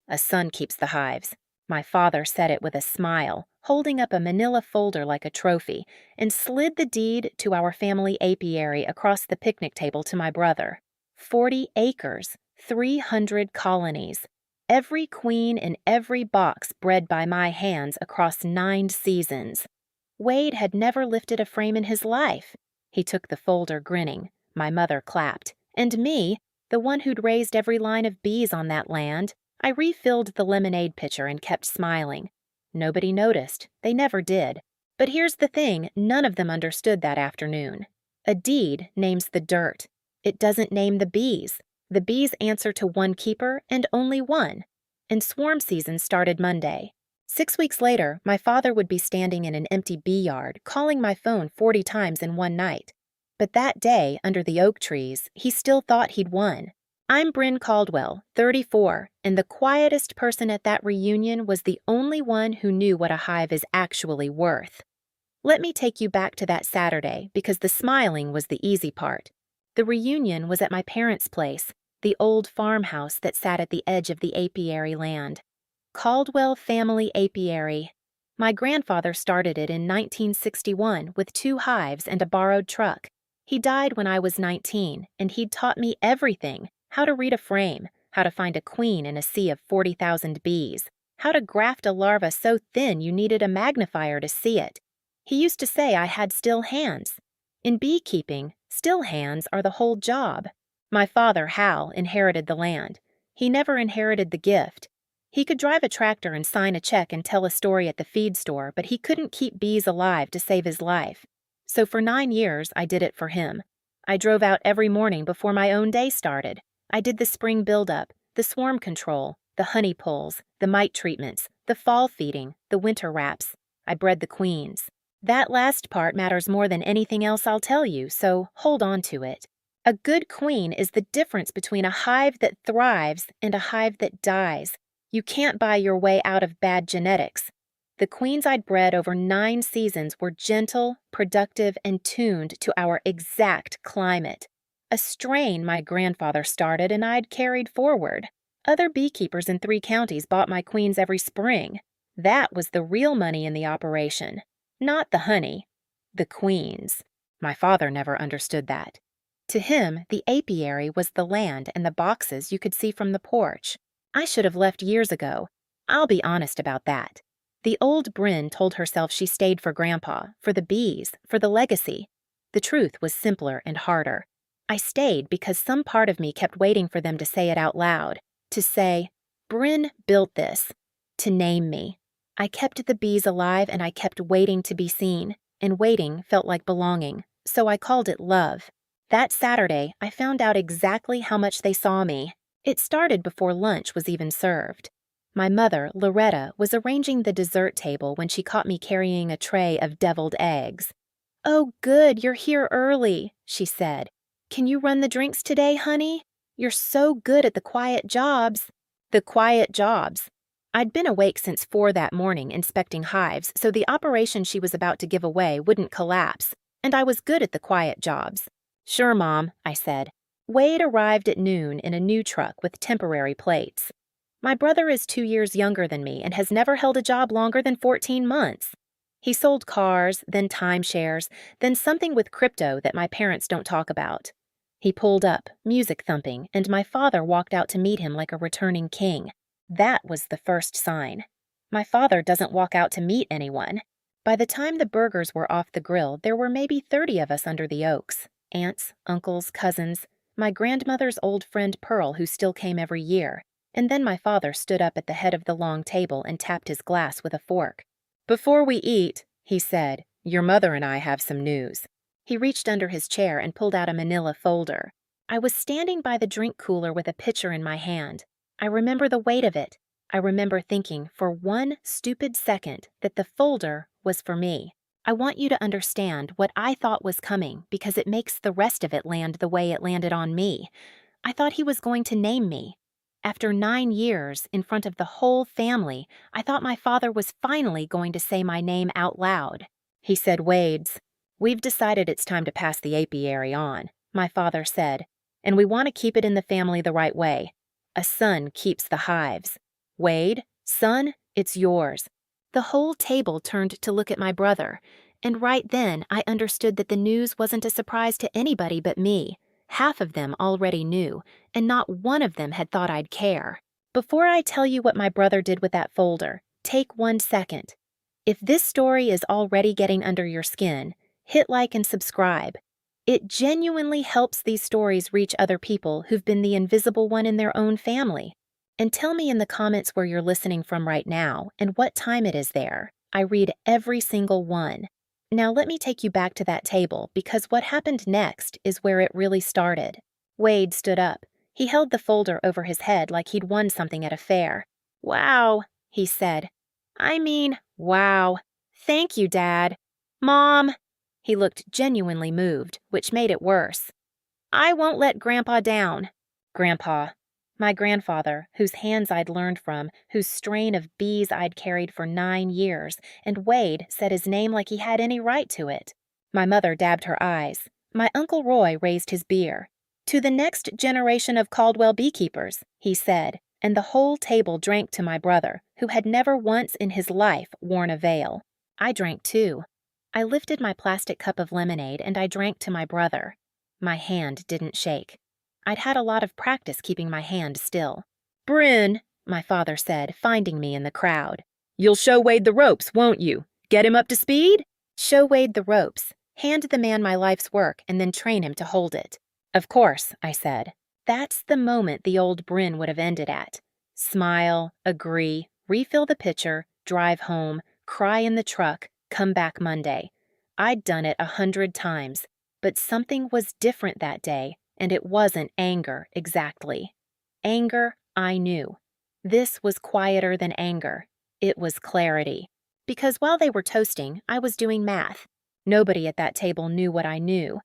A son keeps the hives. My father said it with a smile, holding up a manila folder like a trophy, and slid the deed to our family apiary across the picnic table to my brother. 40 acres, 300 colonies. Every queen in every box bred by my hands across 9 seasons. Wade had never lifted a frame in his life. He took the folder grinning. My mother clapped. And me, the one who'd raised every line of bees on that land, I refilled the lemonade pitcher and kept smiling. Nobody noticed. They never did. But here's the thing, none of them understood that afternoon. A deed names the dirt. It doesn't name the bees. The bees answer to one keeper and only one. And swarm season started Monday. 6 weeks later, my father would be standing in an empty bee yard, calling my phone 40 times in one night. But that day, under the oak trees, he still thought he'd won. I'm Brynn Caldwell, 34, and the quietest person at that reunion was the only one who knew what a hive is actually worth. Let me take you back to that Saturday, because the smiling was the easy part. The reunion was at my parents' place, the old farmhouse that sat at the edge of the apiary land. Caldwell Family Apiary. My grandfather started it in 1961 with 2 hives and a borrowed truck. He died when I was 19, and he'd taught me everything: how to read a frame, how to find a queen in a sea of 40,000 bees, how to graft a larva so thin you needed a magnifier to see it. He used to say I had still hands. In beekeeping, still hands are the whole job. My father, Hal, inherited the land. He never inherited the gift. He could drive a tractor and sign a check and tell a story at the feed store, but he couldn't keep bees alive to save his life. So for 9 years, I did it for him. I drove out every morning before my own day started. I did the spring buildup, the swarm control, the honey pulls, the mite treatments, the fall feeding, the winter wraps. I bred the queens. That last part matters more than anything else I'll tell you, so hold on to it. A good queen is the difference between a hive that thrives and a hive that dies. You can't buy your way out of bad genetics. The queens I'd bred over 9 seasons were gentle, productive, and tuned to our exact climate. A strain my grandfather started and I'd carried forward. Other beekeepers in 3 counties bought my queens every spring. That was the real money in the operation. Not the honey. The queens. My father never understood that. To him, the apiary was the land and the boxes you could see from the porch. I should have left years ago. I'll be honest about that. The old Brynn told herself she stayed for Grandpa, for the bees, for the legacy. The truth was simpler and harder. I stayed because some part of me kept waiting for them to say it out loud. To say, Brynn built this. To name me. I kept the bees alive and I kept waiting to be seen. And waiting felt like belonging, so I called it love. That Saturday, I found out exactly how much they saw me. It started before lunch was even served. My mother, Loretta, was arranging the dessert table when she caught me carrying a tray of deviled eggs. "Oh, good, you're here early," she said. "Can you run the drinks today, honey? You're so good at the quiet jobs." The quiet jobs. I'd been awake since 4 that morning inspecting hives, so the operation she was about to give away wouldn't collapse, and I was good at the quiet jobs. "Sure, Mom," I said. Wade arrived at noon in a new truck with temporary plates. My brother is 2 years younger than me and has never held a job longer than 14 months. He sold cars, then timeshares, then something with crypto that my parents don't talk about. He pulled up, music thumping, and my father walked out to meet him like a returning king. That was the first sign. My father doesn't walk out to meet anyone. By the time the burgers were off the grill, there were maybe 30 of us under the oaks. Aunts, uncles, cousins, my grandmother's old friend Pearl, who still came every year. And then my father stood up at the head of the long table and tapped his glass with a fork. "Before we eat," he said, "your mother and I have some news." He reached under his chair and pulled out a manila folder. I was standing by the drink cooler with a pitcher in my hand. I remember the weight of it. I remember thinking for one stupid second that the folder was for me. I want you to understand what I thought was coming because it makes the rest of it land the way it landed on me. I thought he was going to name me. After 9 years, in front of the whole family, I thought my father was finally going to say my name out loud. He said, "Wade's. We've decided it's time to pass the apiary on," my father said, "and we want to keep it in the family the right way. A son keeps the hives. "Wade, son, it's yours." The whole table turned to look at my brother, and right then I understood that the news wasn't a surprise to anybody but me. Half of them already knew, and not one of them had thought I'd care. Before I tell you what my brother did with that folder, take 1 second. If this story is already getting under your skin, hit like and subscribe. It genuinely helps these stories reach other people who've been the invisible one in their own family. And tell me in the comments where you're listening from right now and what time it is there. I read every single one. Now let me take you back to that table because what happened next is where it really started. Wade stood up. He held the folder over his head like he'd won something at a fair. "Wow," he said. Wow. Thank you, Dad. Mom." He looked genuinely moved, which made it worse. "I won't let Grandpa down." Grandpa. My grandfather, whose hands I'd learned from, whose strain of bees I'd carried for 9 years, and Wade said his name like he had any right to it. My mother dabbed her eyes. My Uncle Roy raised his beer. "To the next generation of Caldwell beekeepers," he said, and the whole table drank to my brother, who had never once in his life worn a veil. I drank too. I lifted my plastic cup of lemonade and I drank to my brother. My hand didn't shake. I'd had a lot of practice keeping my hand still. "Brynn," my father said, finding me in the crowd. "You'll show Wade the ropes, won't you? Get him up to speed?" Show Wade the ropes, hand the man my life's work, and then train him to hold it. "Of course," I said. That's the moment the old Brynn would have ended at. Smile, agree, refill the pitcher, drive home, cry in the truck, come back Monday. I'd done it 100 times, but something was different that day, and it wasn't anger exactly. Anger, I knew. This was quieter than anger. It was clarity. Because while they were toasting, I was doing math. Nobody at that table knew what I knew.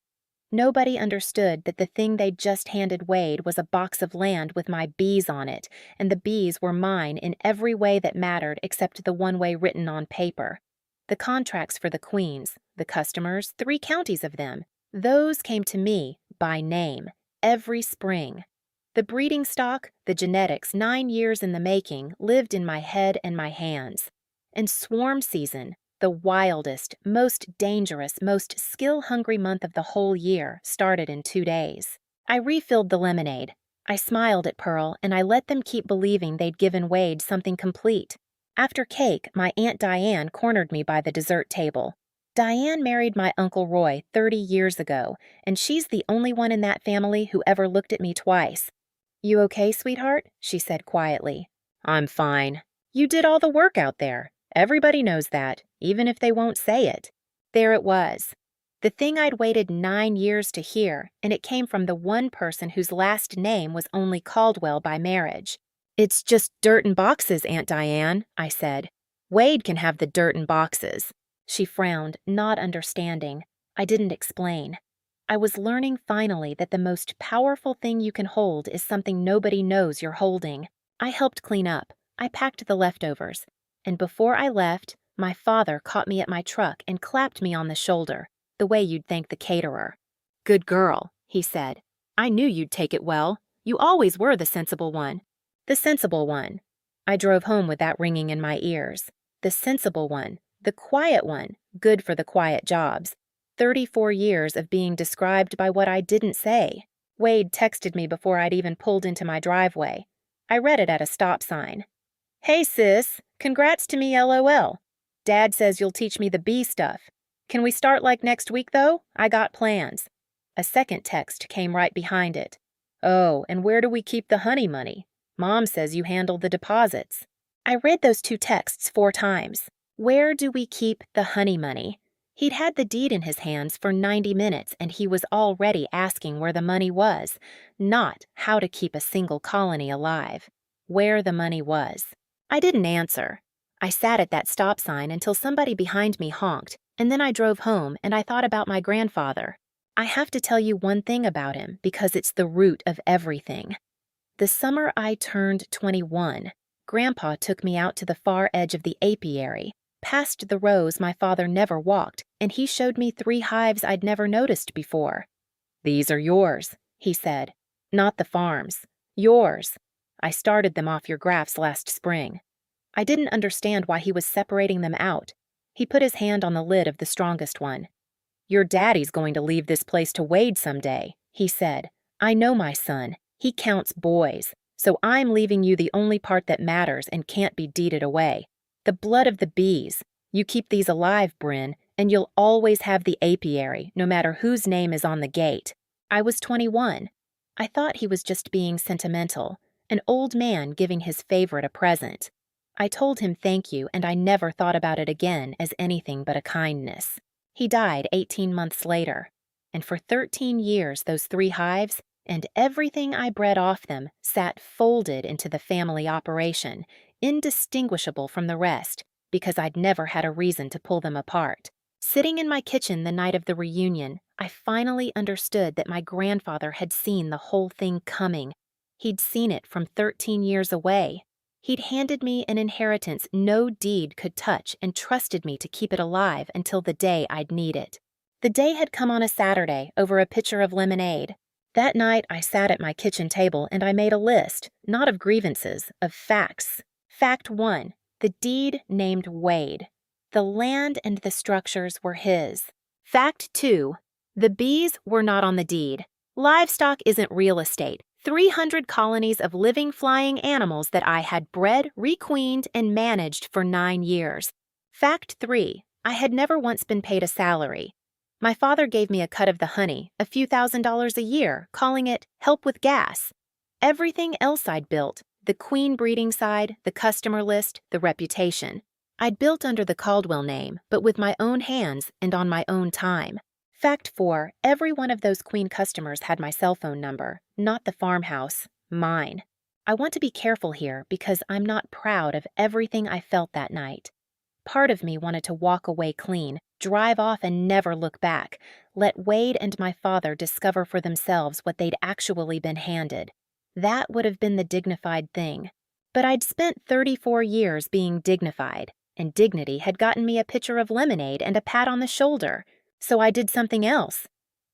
Nobody understood that the thing they'd just handed Wade was a box of land with my bees on it, and the bees were mine in every way that mattered except the one way written on paper. The contracts for the queens, the customers, 3 counties of them, those came to me, by name, every spring. The breeding stock, the genetics 9 years in the making, lived in my head and my hands. And swarm season, the wildest, most dangerous, most skill-hungry month of the whole year, started in 2 days. I refilled the lemonade. I smiled at Pearl, and I let them keep believing they'd given Wade something complete. After cake, my Aunt Diane cornered me by the dessert table. Diane married my Uncle Roy 30 years ago, and she's the only one in that family who ever looked at me twice. "You okay, sweetheart?" she said quietly. "I'm fine. You did all the work out there. Everybody knows that, even if they won't say it." There it was. The thing I'd waited 9 years to hear, and it came from the one person whose last name was only Caldwell by marriage. "It's just dirt and boxes, Aunt Diane," I said. "Wade can have the dirt and boxes." She frowned, not understanding. I didn't explain. I was learning finally that the most powerful thing you can hold is something nobody knows you're holding. I helped clean up. I packed the leftovers. And before I left, my father caught me at my truck and clapped me on the shoulder, the way you'd thank the caterer. "Good girl," he said. "I knew you'd take it well. You always were the sensible one." The sensible one. I drove home with that ringing in my ears. The sensible one. The quiet one, good for the quiet jobs. 34 years of being described by what I didn't say. Wade texted me before I'd even pulled into my driveway. I read it at a stop sign. "Hey sis, congrats to me LOL. Dad says you'll teach me the bee stuff. Can we start like next week though? I got plans." A second text came right behind it. "Oh, and where do we keep the honey money? Mom says you handle the deposits." I read those 2 texts 4 times. Where do we keep the honey money? He'd had the deed in his hands for 90 minutes and he was already asking where the money was, not how to keep a single colony alive. Where the money was. I didn't answer. I sat at that stop sign until somebody behind me honked, and then I drove home and I thought about my grandfather. I have to tell you one thing about him because it's the root of everything. The summer I turned 21, Grandpa took me out to the far edge of the apiary, past the rows my father never walked, and he showed me 3 hives I'd never noticed before. "These are yours," he said. "Not the farm's. Yours." I started them off your grafts last spring." I didn't understand why he was separating them out. He put his hand on the lid of the strongest one. "Your daddy's going to leave this place to Wade someday," he said. "I know my son. He counts boys. So I'm leaving you the only part that matters and can't be deeded away. The blood of the bees. You keep these alive, Brynn, and you'll always have the apiary, no matter whose name is on the gate." I was 21. I thought he was just being sentimental, an old man giving his favorite a present. I told him thank you, and I never thought about it again as anything but a kindness. He died 18 months later, and for 13 years those 3 hives, and everything I bred off them, sat folded into the family operation, indistinguishable from the rest, because I'd never had a reason to pull them apart. Sitting in my kitchen the night of the reunion, I finally understood that my grandfather had seen the whole thing coming. He'd seen it from 13 years away. He'd handed me an inheritance no deed could touch and trusted me to keep it alive until the day I'd need it. The day had come on a Saturday over a pitcher of lemonade. That night I sat at my kitchen table and I made a list, not of grievances, of facts. Fact 1. The deed named Wade. The land and the structures were his. Fact 2. The bees were not on the deed. Livestock isn't real estate. 300 colonies of living flying animals that I had bred, requeened, and managed for 9 years. Fact 3. I had never once been paid a salary. My father gave me a cut of the honey, a few $1,000s a year, calling it help with gas. Everything else I'd built, the queen breeding side, the customer list, the reputation, I'd built under the Caldwell name, but with my own hands and on my own time. Fact 4, every one of those queen customers had my cell phone number, not the farmhouse, mine. I want to be careful here because I'm not proud of everything I felt that night. Part of me wanted to walk away clean, drive off and never look back, let Wade and my father discover for themselves what they'd actually been handed. That would have been the dignified thing. But I'd spent 34 years being dignified, and dignity had gotten me a pitcher of lemonade and a pat on the shoulder. So I did something else.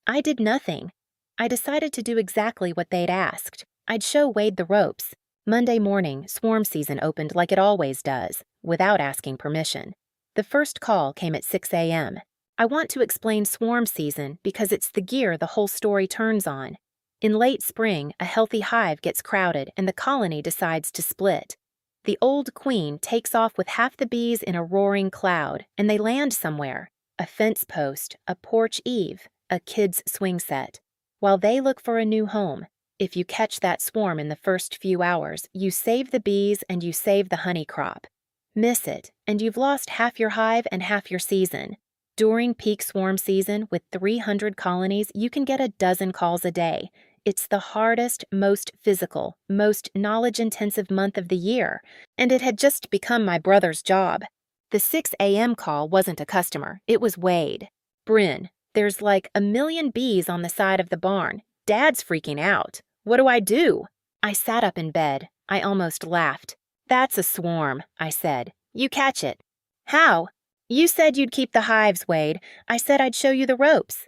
I did nothing. I decided to do exactly what they'd asked. I'd show Wade the ropes. Monday morning, swarm season opened like it always does, without asking permission. The first call came at 6 a.m. I want to explain swarm season because it's the gear the whole story turns on. In late spring, a healthy hive gets crowded and the colony decides to split. The old queen takes off with half the bees in a roaring cloud, and they land somewhere. A fence post, a porch eave, a kid's swing set. While they look for a new home, if you catch that swarm in the first few hours, you save the bees and you save the honey crop. Miss it, and you've lost half your hive and half your season. During peak swarm season, with 300 colonies, you can get a dozen calls a day. It's the hardest, most physical, most knowledge-intensive month of the year, and it had just become my brother's job. The 6 a.m. call wasn't a customer, it was Wade. "Brynn, there's like 1,000,000 bees on the side of the barn. Dad's freaking out. What do I do?" I sat up in bed. I almost laughed. "That's a swarm," I said. "You catch it." "How?" "You said you'd keep the hives, Wade. I said I'd show you the ropes."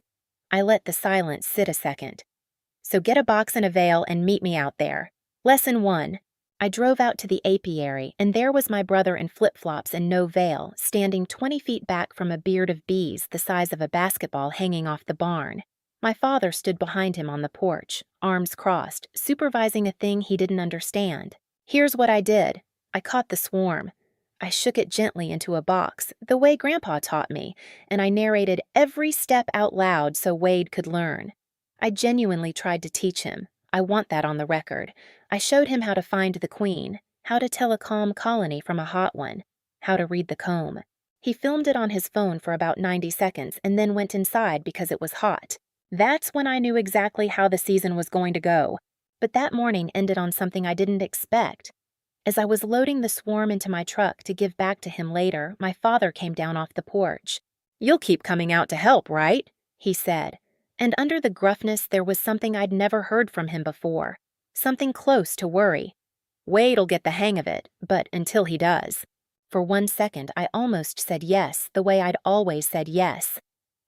I let the silence sit a second. "So get a box and a veil and meet me out there." Lesson 1. I drove out to the apiary, and there was my brother in flip-flops and no veil, standing 20 feet back from a beard of bees the size of a basketball hanging off the barn. My father stood behind him on the porch, arms crossed, supervising a thing he didn't understand. Here's what I did. I caught the swarm. I shook it gently into a box, the way Grandpa taught me, and I narrated every step out loud so Wade could learn. I genuinely tried to teach him. I want that on the record. I showed him how to find the queen, how to tell a calm colony from a hot one, how to read the comb. He filmed it on his phone for about 90 seconds and then went inside because it was hot. That's when I knew exactly how the season was going to go. But that morning ended on something I didn't expect. As I was loading the swarm into my truck to give back to him later, my father came down off the porch. "You'll keep coming out to help, right?" he said. And under the gruffness there was something I'd never heard from him before. Something close to worry. "Wade'll get the hang of it, but until he does." For 1 second I almost said yes, the way I'd always said yes.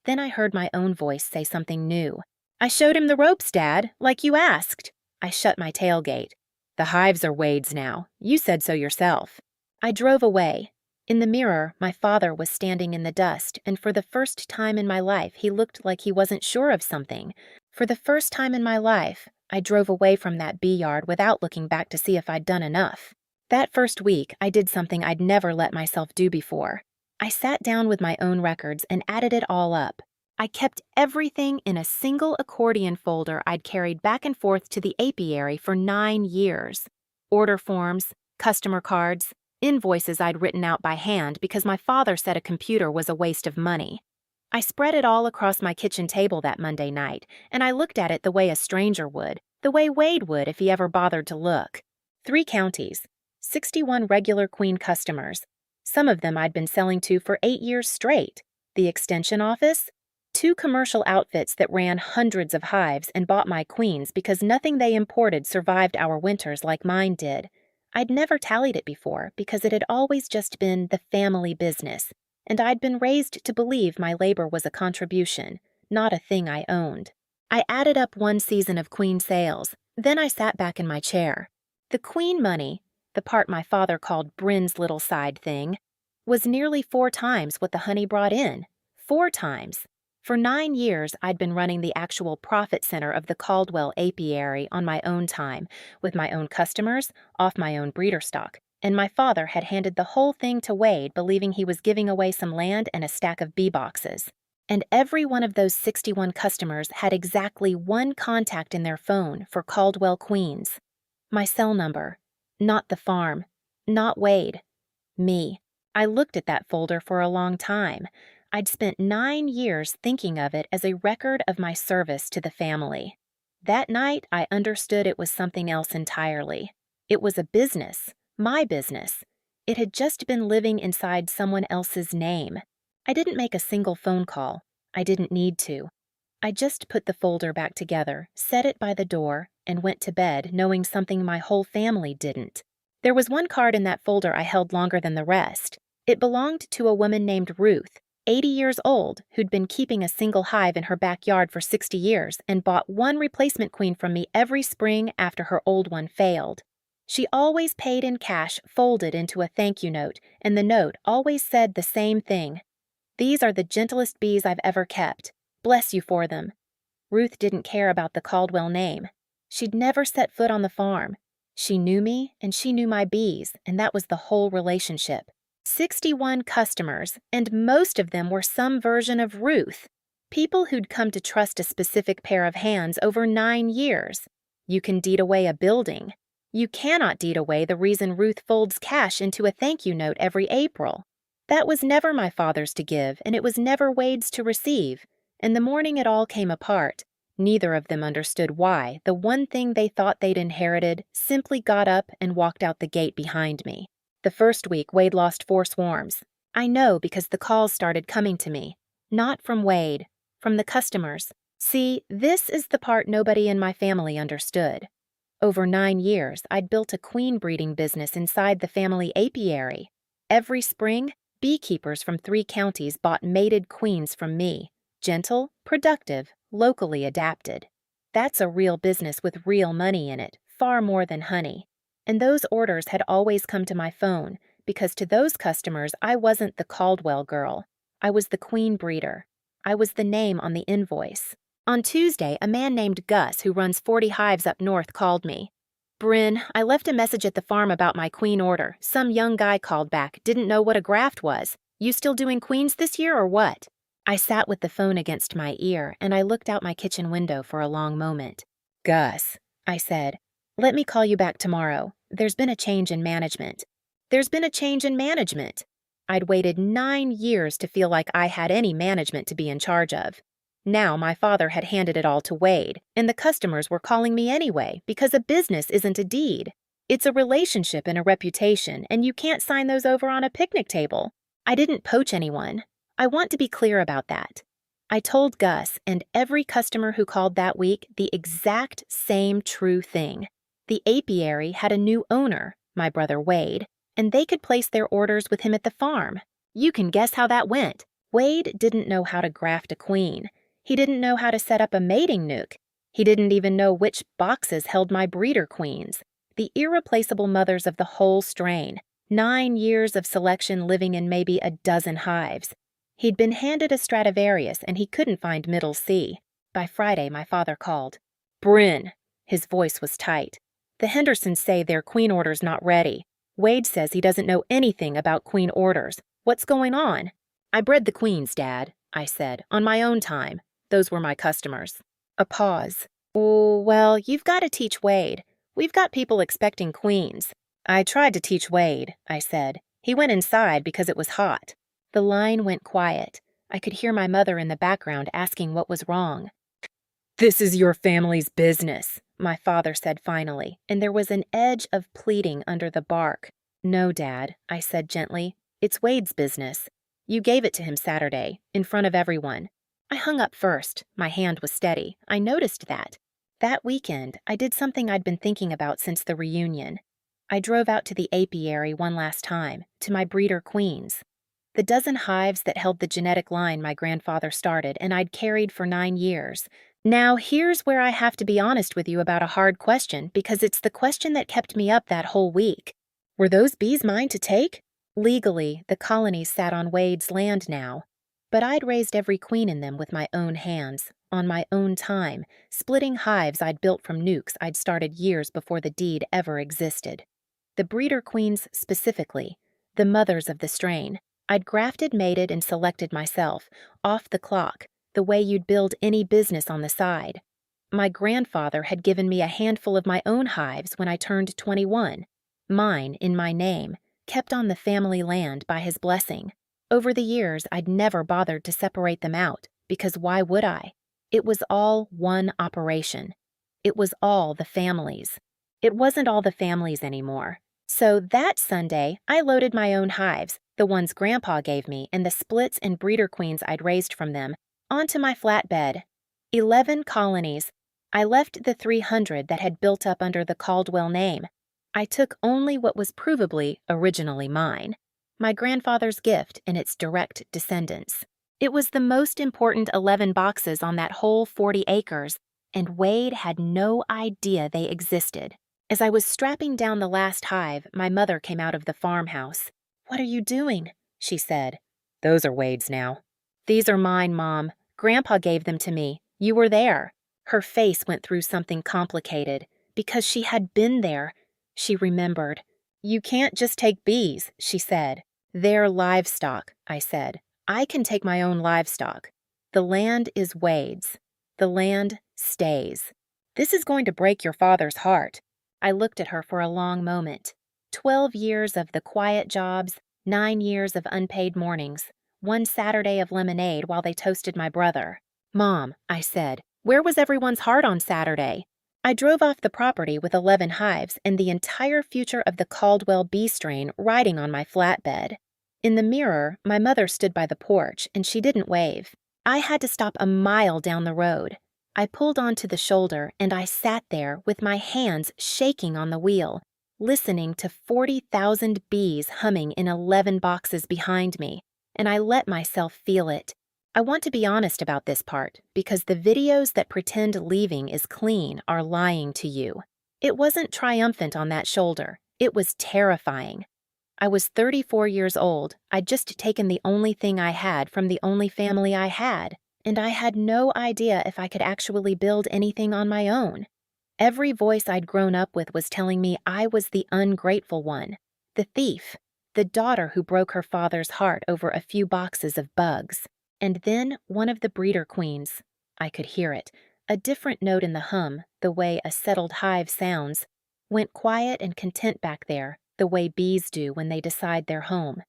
Then I heard my own voice say something new. "I showed him the ropes, Dad, like you asked." I shut my tailgate. The hives are Wade's now. You said so yourself. I drove away. In the mirror, my father was standing in the dust, and for the first time in my life, he looked like he wasn't sure of something. For the first time in my life, I drove away from that bee yard without looking back to see if I'd done enough. That first week, I did something I'd never let myself do before. I sat down with my own records and added it all up. I kept everything in a single accordion folder I'd carried back and forth to the apiary for 9 years. Order forms, customer cards, invoices I'd written out by hand because my father said a computer was a waste of money. I spread it all across my kitchen table that Monday night, and I looked at it the way a stranger would, the way Wade would if he ever bothered to look. 3 counties, 61 regular Queen customers. Some of them I'd been selling to for 8 years straight. The extension office? 2 commercial outfits that ran hundreds of hives and bought my queens because nothing they imported survived our winters like mine did. I'd never tallied it before because it had always just been the family business, and I'd been raised to believe my labor was a contribution, not a thing I owned. I added up 1 season of queen sales, then I sat back in my chair. The queen money, the part my father called Brynn's little side thing, was nearly 4 times what the honey brought in. 4 times. For 9 years, I'd been running the actual profit center of the Caldwell apiary on my own time, with my own customers, off my own breeder stock, and my father had handed the whole thing to Wade, believing he was giving away some land and a stack of bee boxes. And every one of those 61 customers had exactly 1 contact in their phone for Caldwell Queens. My cell number. Not the farm. Not Wade. Me. I looked at that folder for a long time. I'd spent 9 years thinking of it as a record of my service to the family. That night, I understood it was something else entirely. It was a business, my business. It had just been living inside someone else's name. I didn't make a single phone call. I didn't need to. I just put the folder back together, set it by the door, and went to bed knowing something my whole family didn't. There was 1 card in that folder I held longer than the rest. It belonged to a woman named Ruth, 80 years old, who'd been keeping a single hive in her backyard for 60 years and bought 1 replacement queen from me every spring after her old one failed. She always paid in cash folded into a thank you note, and the note always said the same thing. "These are the gentlest bees I've ever kept. Bless you for them." Ruth didn't care about the Caldwell name. She'd never set foot on the farm. She knew me, and she knew my bees, and that was the whole relationship. 61 customers, and most of them were some version of Ruth. People who'd come to trust a specific pair of hands over 9 years. You can deed away a building. You cannot deed away the reason Ruth folds cash into a thank you note every April. That was never my father's to give, and it was never Wade's to receive. And the morning it all came apart, neither of them understood why the one thing they thought they'd inherited simply got up and walked out the gate behind me. The first week, Wade lost 4 swarms. I know because the calls started coming to me. Not from Wade, from the customers. See, this is the part nobody in my family understood. Over 9 years, I'd built a queen breeding business inside the family apiary. Every spring, beekeepers from 3 counties bought mated queens from me. Gentle, productive, locally adapted. That's a real business with real money in it, far more than honey. And those orders had always come to my phone, because to those customers I wasn't the Caldwell girl. I was the queen breeder. I was the name on the invoice. On Tuesday, a man named Gus, who runs 40 hives up north, called me. "Brynn, I left a message at the farm about my queen order. Some young guy called back, didn't know what a graft was. You still doing queens this year or what?" I sat with the phone against my ear, and I looked out my kitchen window for a long moment. "Gus," I said, "let me call you back tomorrow. There's been a change in management." There's been a change in management. I'd waited 9 years to feel like I had any management to be in charge of. Now my father had handed it all to Wade, and the customers were calling me anyway because a business isn't a deed. It's a relationship and a reputation, and you can't sign those over on a picnic table. I didn't poach anyone. I want to be clear about that. I told Gus and every customer who called that week the exact same true thing. The apiary had a new owner, my brother Wade, and they could place their orders with him at the farm. You can guess how that went. Wade didn't know how to graft a queen. He didn't know how to set up a mating nook. He didn't even know which boxes held my breeder queens. The irreplaceable mothers of the whole strain. 9 years of selection living in maybe a dozen hives. He'd been handed a Stradivarius and he couldn't find middle C. By Friday, my father called. "Brynn." His voice was tight. "The Hendersons say their queen order's not ready. Wade says he doesn't know anything about queen orders. What's going on?" "I bred the queens, Dad," I said, "on my own time. Those were my customers." A pause. "Oh, well, you've got to teach Wade. We've got people expecting queens." "I tried to teach Wade," I said. "He went inside because it was hot." The line went quiet. I could hear my mother in the background asking what was wrong. "This is your family's business," my father said finally, and there was an edge of pleading under the bark. "No, Dad," I said gently. "It's Wade's business. You gave it to him Saturday, in front of everyone." I hung up first. My hand was steady. I noticed that. That weekend, I did something I'd been thinking about since the reunion. I drove out to the apiary one last time, to my breeder queens. The dozen hives that held the genetic line my grandfather started and I'd carried for 9 years. Now, here's where I have to be honest with you about a hard question, because it's the question that kept me up that whole week. Were those bees mine to take? Legally, the colonies sat on Wade's land now. But I'd raised every queen in them with my own hands, on my own time, splitting hives I'd built from nukes I'd started years before the deed ever existed. The breeder queens specifically, the mothers of the strain, I'd grafted, mated, and selected myself, off the clock, the way you'd build any business on the side. My grandfather had given me a handful of my own hives when I turned 21, mine in my name, kept on the family land by his blessing. Over the years, I'd never bothered to separate them out, because why would I? It was all one operation. It was all the families. It wasn't all the families anymore. So that Sunday, I loaded my own hives, the ones Grandpa gave me and the splits and breeder queens I'd raised from them, onto my flatbed. 11 colonies. I left the 300 that had built up under the Caldwell name. I took only what was provably originally mine, my grandfather's gift and its direct descendants. It was the most important 11 boxes on that whole 40 acres, and Wade had no idea they existed. As I was strapping down the last hive, my mother came out of the farmhouse. "What are you doing?" she said. "Those are Wade's now." "These are mine, Mom. Grandpa gave them to me. You were there." Her face went through something complicated, because she had been there. She remembered. "You can't just take bees," she said. "They're livestock," I said. "I can take my own livestock. The land is Wade's. The land stays. This is going to break your father's heart." I looked at her for a long moment. 12 years of the quiet jobs, 9 years of unpaid mornings, 1 Saturday of lemonade while they toasted my brother. "Mom," I said, "where was everyone's heart on Saturday?" I drove off the property with 11 hives and the entire future of the Caldwell bee strain riding on my flatbed. In the mirror, my mother stood by the porch, and she didn't wave. I had to stop a mile down the road. I pulled onto the shoulder, and I sat there with my hands shaking on the wheel, listening to 40,000 bees humming in 11 boxes behind me, and I let myself feel it. I want to be honest about this part, because the videos that pretend leaving is clean are lying to you. It wasn't triumphant on that shoulder. It was terrifying. I was 34 years old. I'd just taken the only thing I had from the only family I had, and I had no idea if I could actually build anything on my own. Every voice I'd grown up with was telling me I was the ungrateful one, the thief, the daughter who broke her father's heart over a few boxes of bugs. And then one of the breeder queens. I could hear it, a different note in the hum, the way a settled hive sounds, went quiet and content back there, the way bees do when they decide their home.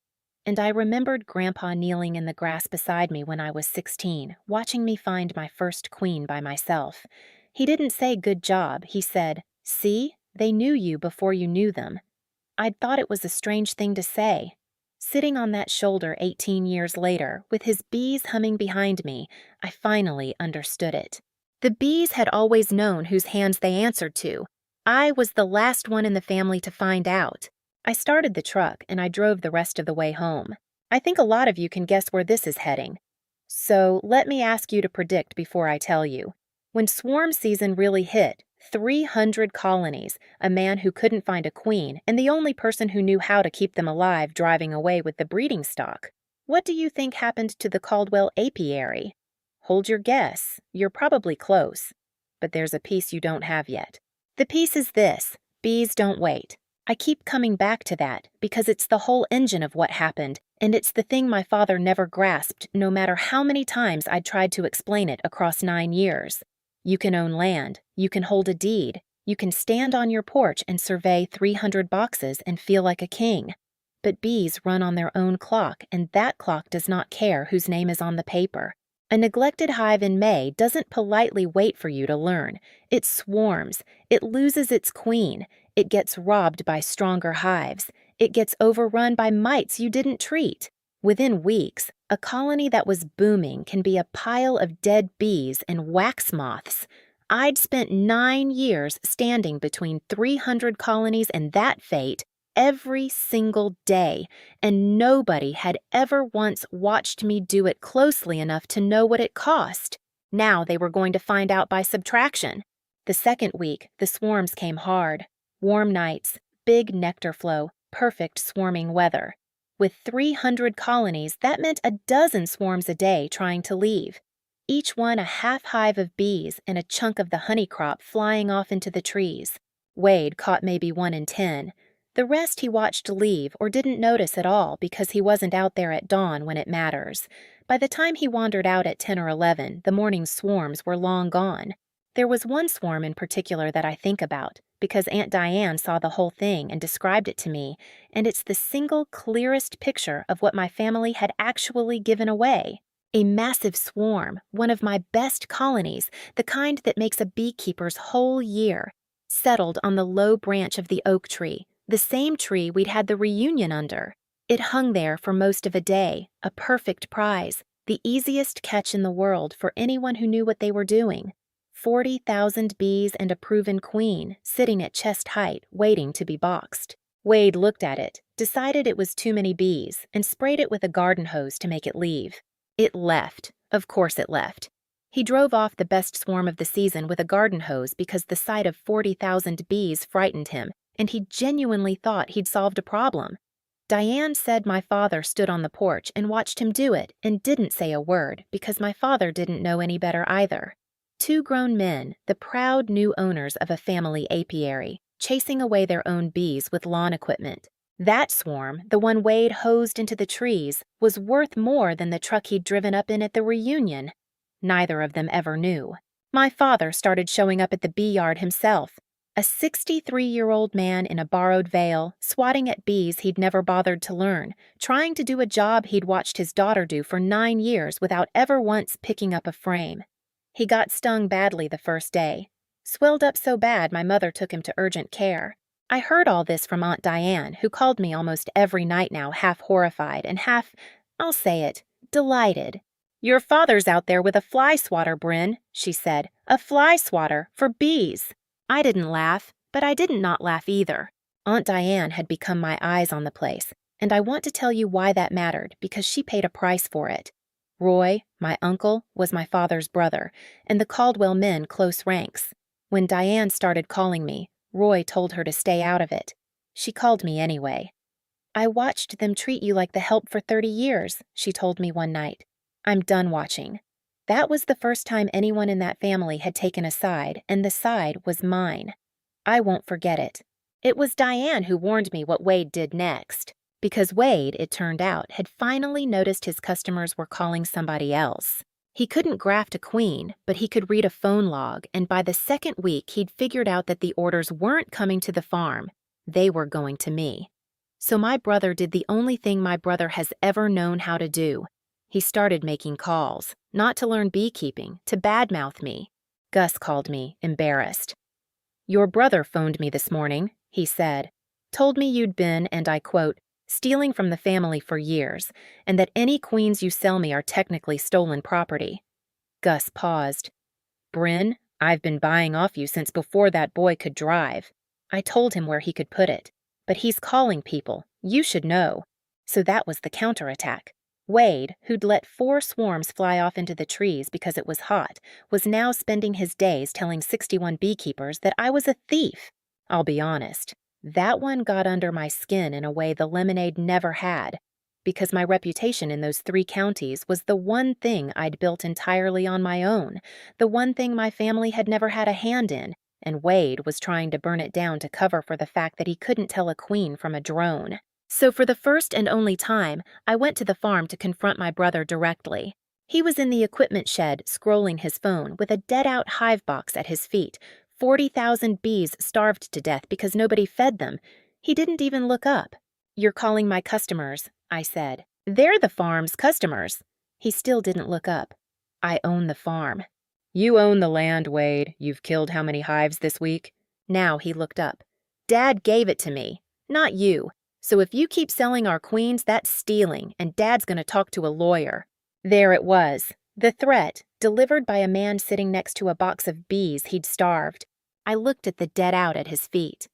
And I remembered Grandpa kneeling in the grass beside me when I was 16, watching me find my first queen by myself. He didn't say good job, he said, "See, they knew you before you knew them." I'd thought it was a strange thing to say. Sitting on that shoulder 18 years later, with his bees humming behind me, I finally understood it. The bees had always known whose hands they answered to. I was the last one in the family to find out. I started the truck and I drove the rest of the way home. I think a lot of you can guess where this is heading. So let me ask you to predict before I tell you. When swarm season really hit, 300 colonies, a man who couldn't find a queen, and the only person who knew how to keep them alive driving away with the breeding stock. What do you think happened to the Caldwell apiary? Hold your guess. You're probably close. But there's a piece you don't have yet. The piece is this: bees don't wait. I keep coming back to that because it's the whole engine of what happened, and it's the thing my father never grasped, no matter how many times I'd tried to explain it across 9 years. You can own land, you can hold a deed, you can stand on your porch and survey 300 boxes and feel like a king. But bees run on their own clock, and that clock does not care whose name is on the paper. A neglected hive in May doesn't politely wait for you to learn. It swarms. It loses its queen. It gets robbed by stronger hives. It gets overrun by mites you didn't treat. Within weeks, a colony that was booming can be a pile of dead bees and wax moths. I'd spent 9 years standing between 300 colonies and that fate every single day, and nobody had ever once watched me do it closely enough to know what it cost. Now they were going to find out by subtraction. The second week, the swarms came hard. Warm nights, big nectar flow, perfect swarming weather. With 300 colonies, that meant a dozen swarms a day trying to leave. Each one a half hive of bees and a chunk of the honey crop flying off into the trees. Wade caught maybe 1 in 10. The rest he watched leave or didn't notice at all because he wasn't out there at dawn when it matters. By the time he wandered out at 10 or 11, the morning swarms were long gone. There was one swarm in particular that I think about, because Aunt Diane saw the whole thing and described it to me, and it's the single clearest picture of what my family had actually given away. A massive swarm, one of my best colonies, the kind that makes a beekeeper's whole year, settled on the low branch of the oak tree, the same tree we'd had the reunion under. It hung there for most of a day, a perfect prize, the easiest catch in the world for anyone who knew what they were doing. 40,000 bees and a proven queen, sitting at chest height, waiting to be boxed. Wade looked at it, decided it was too many bees, and sprayed it with a garden hose to make it leave. It left. Of course it left. He drove off the best swarm of the season with a garden hose because the sight of 40,000 bees frightened him, and he genuinely thought he'd solved a problem. Diane said my father stood on the porch and watched him do it and didn't say a word because my father didn't know any better either. 2 grown men, the proud new owners of a family apiary, chasing away their own bees with lawn equipment. That swarm, the one Wade hosed into the trees, was worth more than the truck he'd driven up in at the reunion. Neither of them ever knew. My father started showing up at the bee yard himself, a 63-year-old man in a borrowed veil, swatting at bees he'd never bothered to learn, trying to do a job he'd watched his daughter do for 9 years without ever once picking up a frame. He got stung badly the first day. Swelled up so bad my mother took him to urgent care. I heard all this from Aunt Diane, who called me almost every night now, half horrified and half, I'll say it, delighted. "Your father's out there with a fly swatter, Brynn," she said. "A fly swatter for bees." I didn't laugh, but I didn't not laugh either. Aunt Diane had become my eyes on the place, and I want to tell you why that mattered, because she paid a price for it. Roy, my uncle, was my father's brother, and the Caldwell men close ranks. When Diane started calling me, Roy told her to stay out of it. She called me anyway. "I watched them treat you like the help for 30 years, she told me one night. "I'm done watching." That was the first time anyone in that family had taken a side, and the side was mine. I won't forget it. It was Diane who warned me what Wade did next. Because Wade, it turned out, had finally noticed his customers were calling somebody else. He couldn't graft a queen, but he could read a phone log, and by the second week he'd figured out that the orders weren't coming to the farm. They were going to me. So my brother did the only thing my brother has ever known how to do. He started making calls, not to learn beekeeping, to badmouth me. Gus called me, embarrassed. "Your brother phoned me this morning," he said. "Told me you'd been, and I quote, stealing from the family for years, and that any queens you sell me are technically stolen property." Gus paused. "Brynn, I've been buying off you since before that boy could drive." I told him where he could put it. "But he's calling people. You should know." So that was the counterattack. Wade, who'd let 4 swarms fly off into the trees because it was hot, was now spending his days telling 61 beekeepers that I was a thief. I'll be honest, that one got under my skin in a way the lemonade never had, because my reputation in those 3 counties was the one thing I'd built entirely on my own, the one thing my family had never had a hand in, and Wade was trying to burn it down to cover for the fact that he couldn't tell a queen from a drone. So for the first and only time, I went to the farm to confront my brother directly. He was in the equipment shed scrolling his phone with a dead-out hive box at his feet, 40,000 bees starved to death because nobody fed them. He didn't even look up. "You're calling my customers," I said. "They're the farm's customers." He still didn't look up. "I own the farm." "You own the land, Wade. You've killed how many hives this week?" Now he looked up. "Dad gave it to me, not you. So if you keep selling our queens, that's stealing, and Dad's going to talk to a lawyer." There it was, the threat, delivered by a man sitting next to a box of bees he'd starved. I looked at the dead-out at his feet.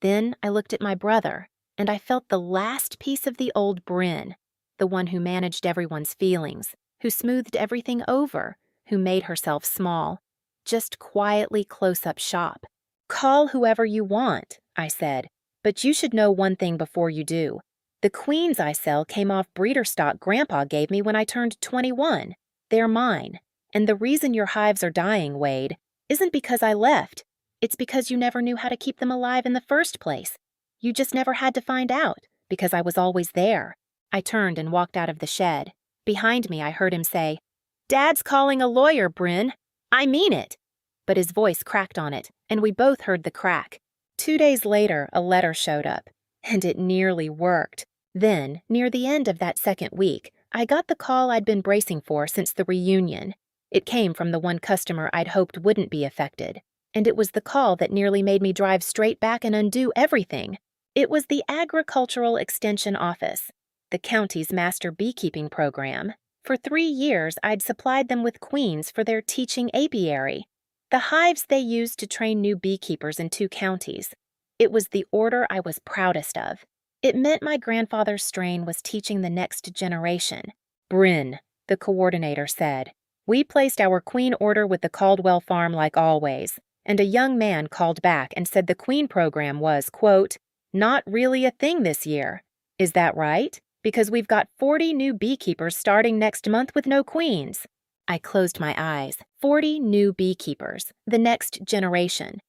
Then I looked at my brother, and I felt the last piece of the old Brynn, the one who managed everyone's feelings, who smoothed everything over, who made herself small. Just quietly close-up shop. "Call whoever you want," I said. "But you should know one thing before you do. The queens I sell came off breeder stock Grandpa gave me when I turned 21. They're mine. And the reason your hives are dying, Wade, isn't because I left. It's because you never knew how to keep them alive in the first place. You just never had to find out, because I was always there." I turned and walked out of the shed. Behind me, I heard him say, "Dad's calling a lawyer, Brynn. I mean it." But his voice cracked on it, and we both heard the crack. 2 days later, a letter showed up, and it nearly worked. Then, near the end of that second week, I got the call I'd been bracing for since the reunion. It came from the one customer I'd hoped wouldn't be affected, and it was the call that nearly made me drive straight back and undo everything. It was the Agricultural Extension Office, the county's master beekeeping program. For 3 years, I'd supplied them with queens for their teaching apiary, the hives they used to train new beekeepers in 2 counties. It was the order I was proudest of. It meant my grandfather's strain was teaching the next generation. "Brynn," the coordinator said, "we placed our queen order with the Caldwell farm like always," and a young man called back and said the queen program was, quote, "not really a thing this year. Is that right? Because we've got 40 new beekeepers starting next month with no queens." I closed my eyes. 40 new beekeepers, the next generation.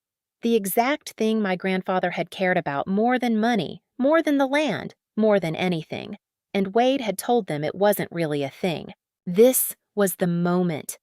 The exact thing my grandfather had cared about more than money, more than the land, more than anything. And Wade had told them it wasn't really a thing. This was the moment.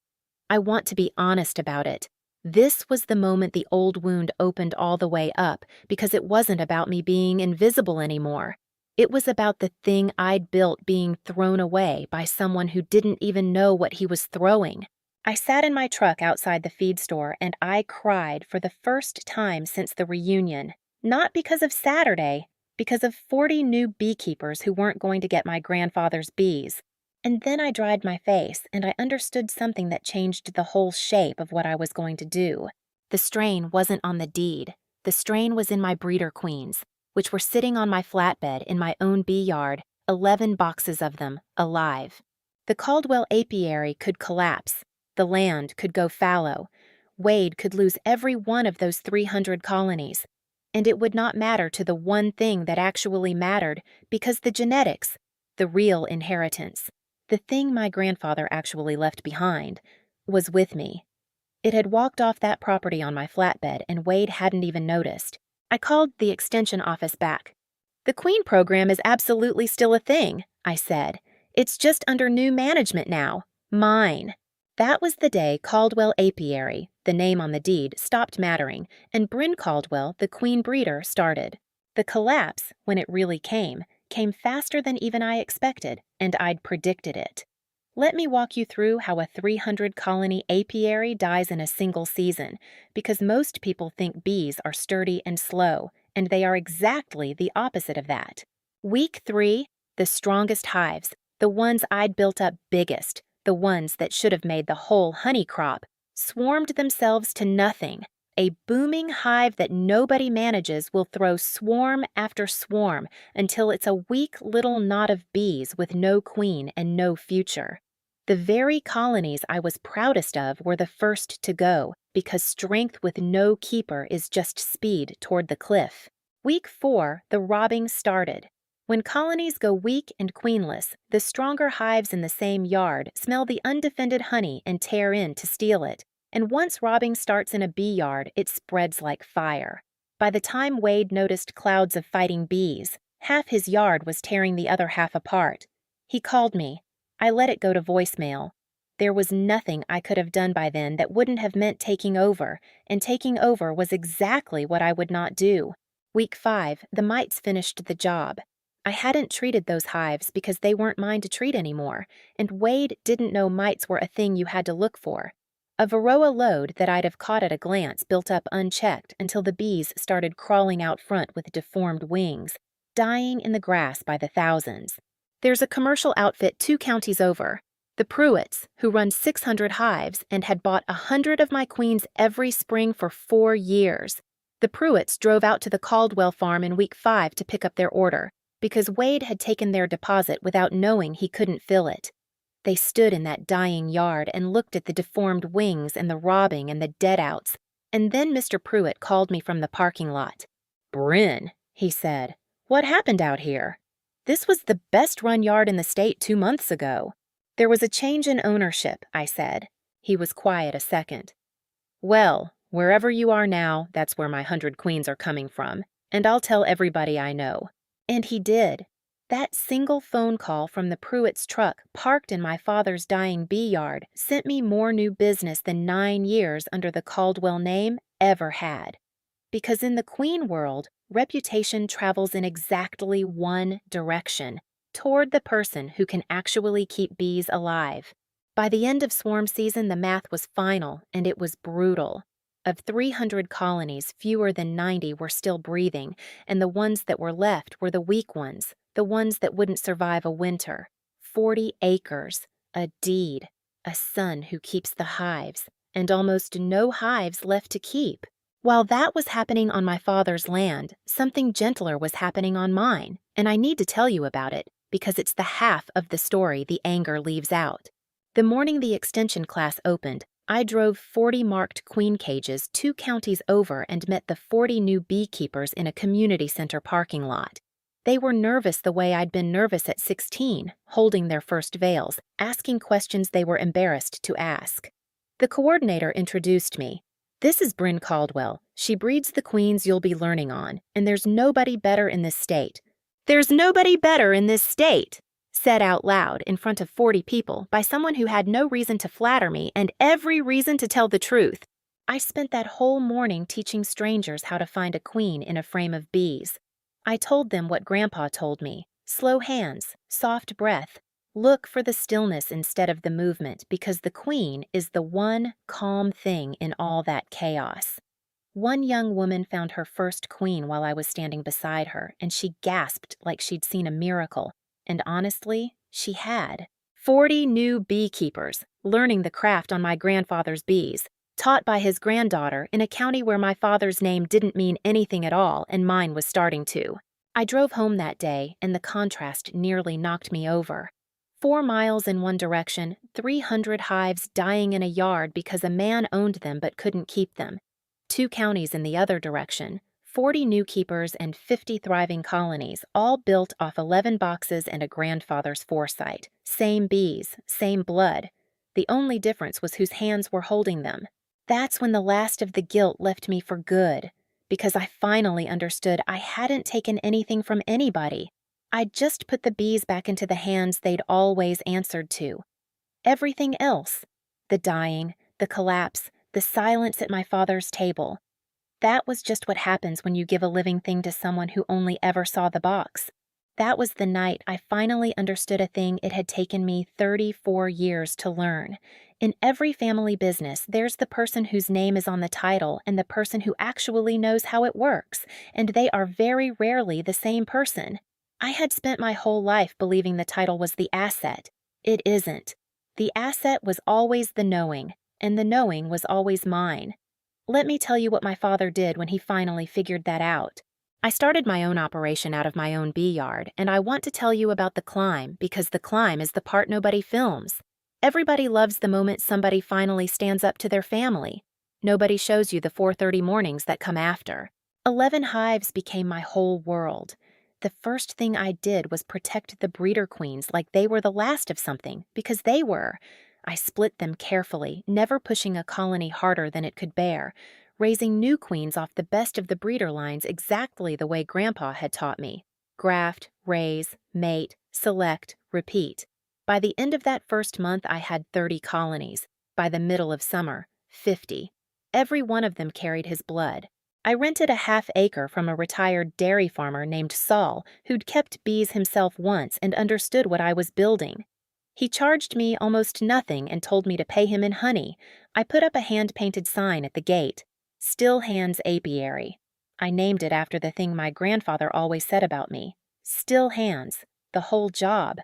I want to be honest about it. This was the moment the old wound opened all the way up, because it wasn't about me being invisible anymore. It was about the thing I'd built being thrown away by someone who didn't even know what he was throwing. I sat in my truck outside the feed store and I cried for the first time since the reunion. Not because of Saturday, because of 40 new beekeepers who weren't going to get my grandfather's bees. And then I dried my face and I understood something that changed the whole shape of what I was going to do. The strain wasn't on the deed. The strain was in my breeder queens, which were sitting on my flatbed in my own bee yard, 11 boxes of them, alive. The Caldwell apiary could collapse. The land could go fallow. Wade could lose every one of those 300 colonies. And it would not matter to the one thing that actually mattered, because the genetics, the real inheritance, the thing my grandfather actually left behind, was with me. It had walked off that property on my flatbed and Wade hadn't even noticed. I called the extension office back. "The Queen program is absolutely still a thing," I said. "It's just under new management now. Mine." That was the day Caldwell Apiary, the name on the deed, stopped mattering, and Brynn Caldwell, the queen breeder, started. The collapse, when it really came faster than even I expected, and I'd predicted it. Let me walk you through how a 300-colony apiary dies in a single season, because most people think bees are sturdy and slow, and they are exactly the opposite of that. Week 3, the strongest hives, the ones I'd built up biggest, the ones that should have made the whole honey crop, swarmed themselves to nothing, A booming hive that nobody manages will throw swarm after swarm until it's a weak little knot of bees with no queen and no future. The very colonies I was proudest of were the first to go, because strength with no keeper is just speed toward the cliff. Week 4, the robbing started. When colonies go weak and queenless, the stronger hives in the same yard smell the undefended honey and tear in to steal it. And once robbing starts in a bee yard, it spreads like fire. By the time Wade noticed clouds of fighting bees, half his yard was tearing the other half apart. He called me. I let it go to voicemail. There was nothing I could have done by then that wouldn't have meant taking over, and taking over was exactly what I would not do. Week 5, the mites finished the job. I hadn't treated those hives because they weren't mine to treat anymore, and Wade didn't know mites were a thing you had to look for. A varroa load that I'd have caught at a glance built up unchecked until the bees started crawling out front with deformed wings, dying in the grass by the thousands. There's a commercial outfit 2 counties over, the Pruitts, who run 600 hives and had bought 100 of my queens every spring for 4 years. The Pruitts drove out to the Caldwell farm in week 5 to pick up their order, because Wade had taken their deposit without knowing he couldn't fill it. They stood in that dying yard and looked at the deformed wings and the robbing and the dead-outs, and then Mr. Pruitt called me from the parking lot. "Brynn," he said, "what happened out here? This was the best-run yard in the state 2 months ago." "There was a change in ownership," I said. He was quiet a second. "Well, wherever you are now, that's where my 100 queens are coming from, and I'll tell everybody I know." And he did. That single phone call from the Pruitt's truck parked in my father's dying bee yard sent me more new business than 9 years under the Caldwell name ever had. Because in the queen world, reputation travels in exactly one direction, toward the person who can actually keep bees alive. By the end of swarm season, the math was final, and it was brutal. Of 300 colonies, fewer than 90 were still breathing, and the ones that were left were the weak ones, the ones that wouldn't survive a winter. 40 acres, a deed, a son who keeps the hives, and almost no hives left to keep. While that was happening on my father's land, something gentler was happening on mine, and I need to tell you about it, because it's the half of the story the anger leaves out. The morning the extension class opened, I drove 40 marked queen cages 2 counties over and met the 40 new beekeepers in a community center parking lot. They were nervous the way I'd been nervous at 16, holding their first veils, asking questions they were embarrassed to ask. The coordinator introduced me. "This is Brynn Caldwell. She breeds the queens you'll be learning on, and there's nobody better in this state." "There's nobody better in this state," said out loud in front of 40 people by someone who had no reason to flatter me and every reason to tell the truth. I spent that whole morning teaching strangers how to find a queen in a frame of bees. I told them what Grandpa told me: slow hands, soft breath, look for the stillness instead of the movement, because the queen is the one calm thing in all that chaos. One young woman found her first queen while I was standing beside her, and she gasped like she'd seen a miracle. And honestly, she had. 40 new beekeepers, learning the craft on my grandfather's bees, taught by his granddaughter in a county where my father's name didn't mean anything at all and mine was starting to. I drove home that day, and the contrast nearly knocked me over. 4 miles in one direction, 300 hives dying in a yard because a man owned them but couldn't keep them. 2 counties in the other direction, 40 new keepers and 50 thriving colonies, all built off 11 boxes and a grandfather's foresight. Same bees, same blood. The only difference was whose hands were holding them. That's when the last of the guilt left me for good, because I finally understood I hadn't taken anything from anybody. I'd just put the bees back into the hands they'd always answered to. Everything else, the dying, the collapse, the silence at my father's table, that was just what happens when you give a living thing to someone who only ever saw the box. That was the night I finally understood a thing it had taken me 34 years to learn. In every family business, there's the person whose name is on the title and the person who actually knows how it works, and they are very rarely the same person. I had spent my whole life believing the title was the asset. It isn't. The asset was always the knowing, and the knowing was always mine. Let me tell you what my father did when he finally figured that out. I started my own operation out of my own bee yard, and I want to tell you about the climb because the climb is the part nobody films. Everybody loves the moment somebody finally stands up to their family. Nobody shows you the 4:30 mornings that come after. 11 hives became my whole world. The first thing I did was protect the breeder queens like they were the last of something, because they were. I split them carefully, never pushing a colony harder than it could bear, raising new queens off the best of the breeder lines exactly the way Grandpa had taught me. Graft, raise, mate, select, repeat. By the end of that first month, I had 30 colonies. By the middle of summer, 50. Every one of them carried his blood. I rented a half-acre from a retired dairy farmer named Saul, who'd kept bees himself once and understood what I was building. He charged me almost nothing and told me to pay him in honey. I put up a hand-painted sign at the gate. Still Hands Apiary. I named it after the thing my grandfather always said about me. Still hands. The whole job.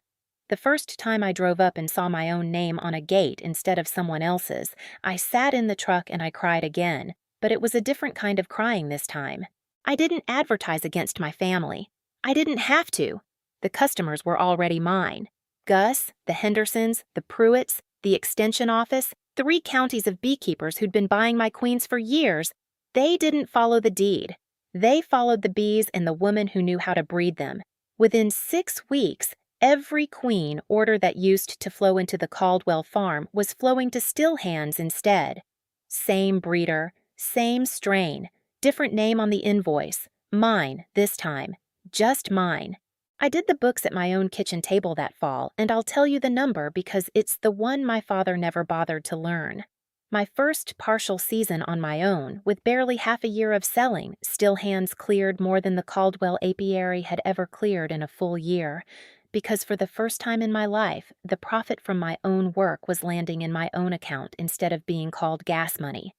The first time I drove up and saw my own name on a gate instead of someone else's, I sat in the truck and I cried again, but it was a different kind of crying this time. I didn't advertise against my family. I didn't have to. The customers were already mine. Gus, the Hendersons, the Pruitts, the extension office, 3 counties of beekeepers who'd been buying my queens for years, they didn't follow the deed. They followed the bees and the woman who knew how to breed them. Within 6 weeks, every queen order that used to flow into the Caldwell farm was flowing to Still Hands instead. Same breeder, same strain, different name on the invoice. Mine this time. Just mine. I did the books at my own kitchen table that fall, and I'll tell you the number because it's the one my father never bothered to learn. My first partial season on my own, with barely half a year of selling, Still Hands cleared more than the Caldwell apiary had ever cleared in a full year, because for the first time in my life, the profit from my own work was landing in my own account instead of being called gas money.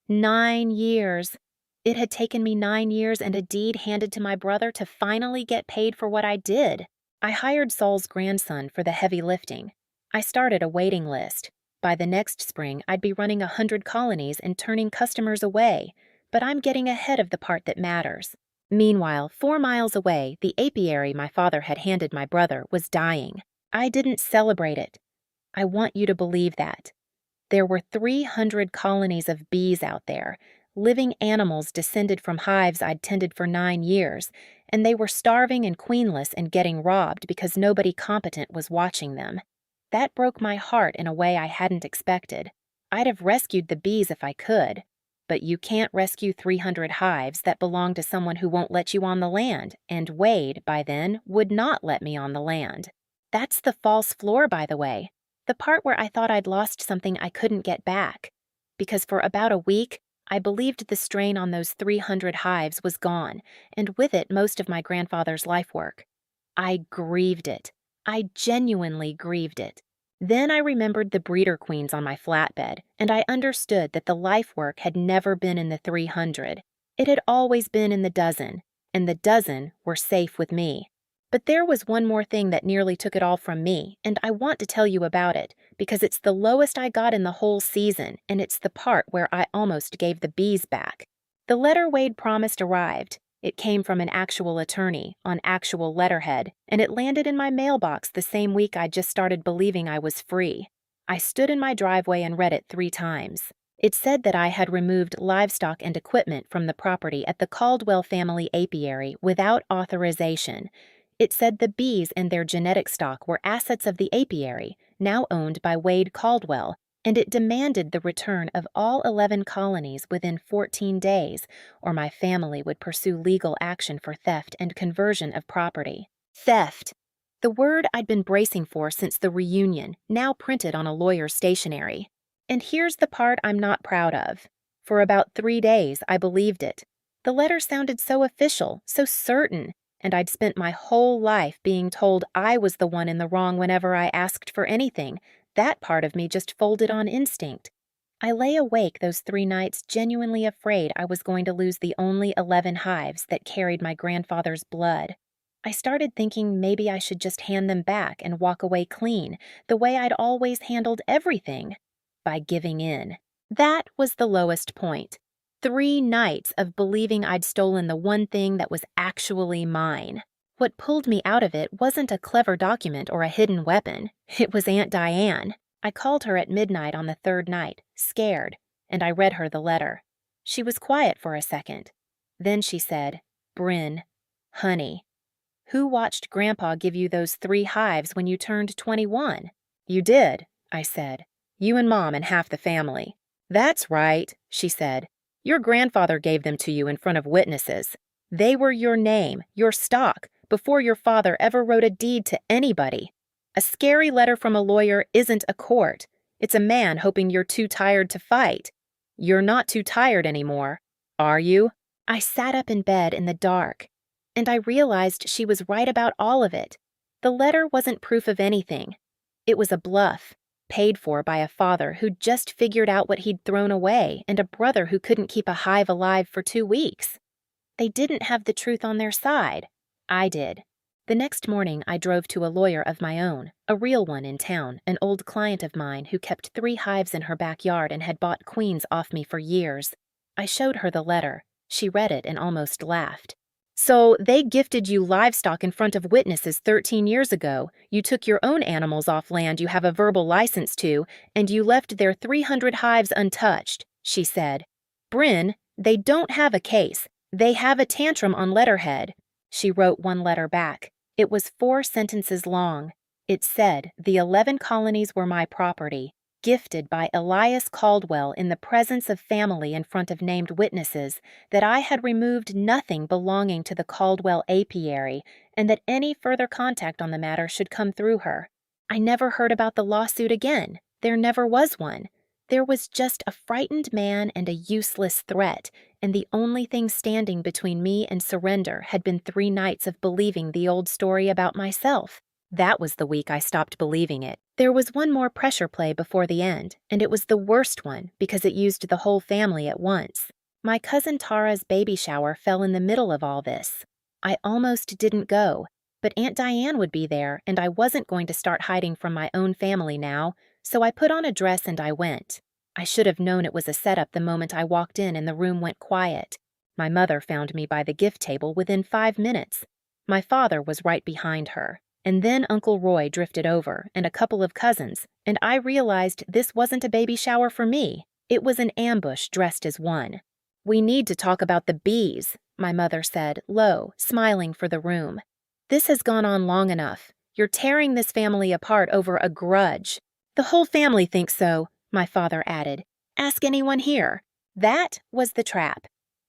9 years. It had taken me 9 years and a deed handed to my brother to finally get paid for what I did. I hired Saul's grandson for the heavy lifting. I started a waiting list. By the next spring, I'd be running 100 colonies and turning customers away, but I'm getting ahead of the part that matters. Meanwhile, 4 miles away, the apiary my father had handed my brother was dying. I didn't celebrate it. I want you to believe that. There were 300 colonies of bees out there, living animals descended from hives I'd tended for 9 years, and they were starving and queenless and getting robbed because nobody competent was watching them. That broke my heart in a way I hadn't expected. I'd have rescued the bees if I could, but you can't rescue 300 hives that belong to someone who won't let you on the land, and Wade, by then, would not let me on the land. That's the false floor, by the way, the part where I thought I'd lost something I couldn't get back, because for about a week, I believed the strain on those 300 hives was gone, and with it most of my grandfather's life work. I grieved it. I genuinely grieved it. Then I remembered the breeder queens on my flatbed, and I understood that the life work had never been in the 300. It had always been in the dozen, and the dozen were safe with me. But there was one more thing that nearly took it all from me, and I want to tell you about it, because it's the lowest I got in the whole season, and it's the part where I almost gave the bees back. The letter Wade promised arrived. It came from an actual attorney, on actual letterhead, and it landed in my mailbox the same week I just started believing I was free. I stood in my driveway and read it 3 times. It said that I had removed livestock and equipment from the property at the Caldwell family apiary without authorization. It said the bees and their genetic stock were assets of the apiary, now owned by Wade Caldwell, and it demanded the return of all 11 colonies within 14 days, or my family would pursue legal action for theft and conversion of property. Theft! The word I'd been bracing for since the reunion, now printed on a lawyer's stationery. And here's the part I'm not proud of. For about 3 days, I believed it. The letter sounded so official, so certain, and I'd spent my whole life being told I was the one in the wrong whenever I asked for anything. That part of me just folded on instinct. I lay awake those 3 nights genuinely afraid I was going to lose the only 11 hives that carried my grandfather's blood. I started thinking maybe I should just hand them back and walk away clean, the way I'd always handled everything, by giving in. That was the lowest point. 3 nights of believing I'd stolen the one thing that was actually mine. What pulled me out of it wasn't a clever document or a hidden weapon. It was Aunt Diane. I called her at midnight on the 3rd night, scared, and I read her the letter. She was quiet for a second. Then she said, "Brynn, honey, who watched Grandpa give you those 3 hives when you turned 21? You did," I said. "You and Mom and half the family." "That's right," she said. "Your grandfather gave them to you in front of witnesses. They were your name, your stock, before your father ever wrote a deed to anybody. A scary letter from a lawyer isn't a court. It's a man hoping you're too tired to fight. You're not too tired anymore, are you?" I sat up in bed in the dark, and I realized she was right about all of it. The letter wasn't proof of anything. It was a bluff, paid for by a father who'd just figured out what he'd thrown away and a brother who couldn't keep a hive alive for 2 weeks. They didn't have the truth on their side. I did. The next morning, I drove to a lawyer of my own, a real one in town, an old client of mine who kept 3 hives in her backyard and had bought queens off me for years. I showed her the letter. She read it and almost laughed. "So they gifted you livestock in front of witnesses 13 years ago. You took your own animals off land you have a verbal license to, and you left their 300 hives untouched," she said. "Brynn, they don't have a case. They have a tantrum on letterhead." She wrote one letter back. It was 4 sentences long. It said the 11 colonies were my property, gifted by Elias Caldwell in the presence of family in front of named witnesses, that I had removed nothing belonging to the Caldwell apiary, and that any further contact on the matter should come through her. I never heard about the lawsuit again. There never was one. There was just a frightened man and a useless threat, and the only thing standing between me and surrender had been 3 nights of believing the old story about myself. That was the week I stopped believing it. There was one more pressure play before the end, and it was the worst one because it used the whole family at once. My cousin Tara's baby shower fell in the middle of all this. I almost didn't go, but Aunt Diane would be there, and I wasn't going to start hiding from my own family now, so I put on a dress and I went. I should have known it was a setup the moment I walked in and the room went quiet. My mother found me by the gift table within 5 minutes. My father was right behind her. And then Uncle Roy drifted over, and a couple of cousins, and I realized this wasn't a baby shower for me. It was an ambush dressed as one. "We need to talk about the bees," my mother said, low, smiling for the room. "This has gone on long enough. You're tearing this family apart over a grudge." "The whole family thinks so," my father added. "Ask anyone here." That was the trap.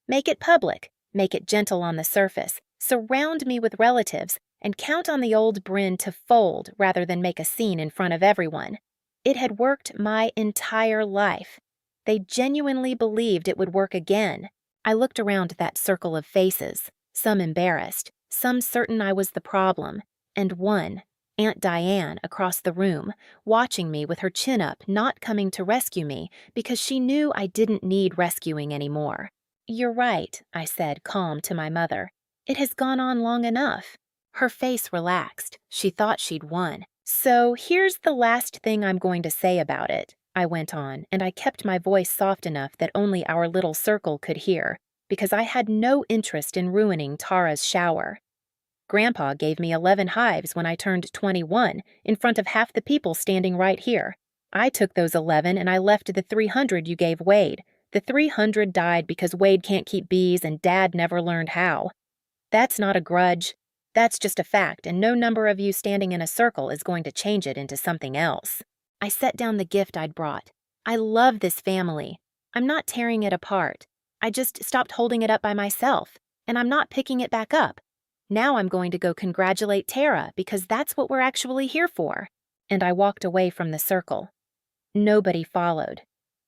Make it public, make it gentle on the surface, surround me with relatives, and count on the old Brynn to fold rather than make a scene in front of everyone. It had worked my entire life. They genuinely believed it would work again. I looked around that circle of faces, some embarrassed, some certain I was the problem, and one, Aunt Diane, across the room, watching me with her chin up, not coming to rescue me because she knew I didn't need rescuing anymore. "You're right," I said, calm, to my mother. "It has gone on long enough." Her face relaxed. She thought she'd won. "So here's the last thing I'm going to say about it," I went on, and I kept my voice soft enough that only our little circle could hear, because I had no interest in ruining Tara's shower. "Grandpa gave me 11 hives when I turned 21, in front of half the people standing right here. I took those 11 and I left the 300 you gave Wade. The 300 died because Wade can't keep bees and Dad never learned how. That's not a grudge. That's just a fact, and no number of you standing in a circle is going to change it into something else." I set down the gift I'd brought. I love this family. I'm not tearing it apart. I just stopped holding it up by myself, and I'm not picking it back up. Now I'm going to go congratulate Tara because that's what we're actually here for. And I walked away from the circle. Nobody followed.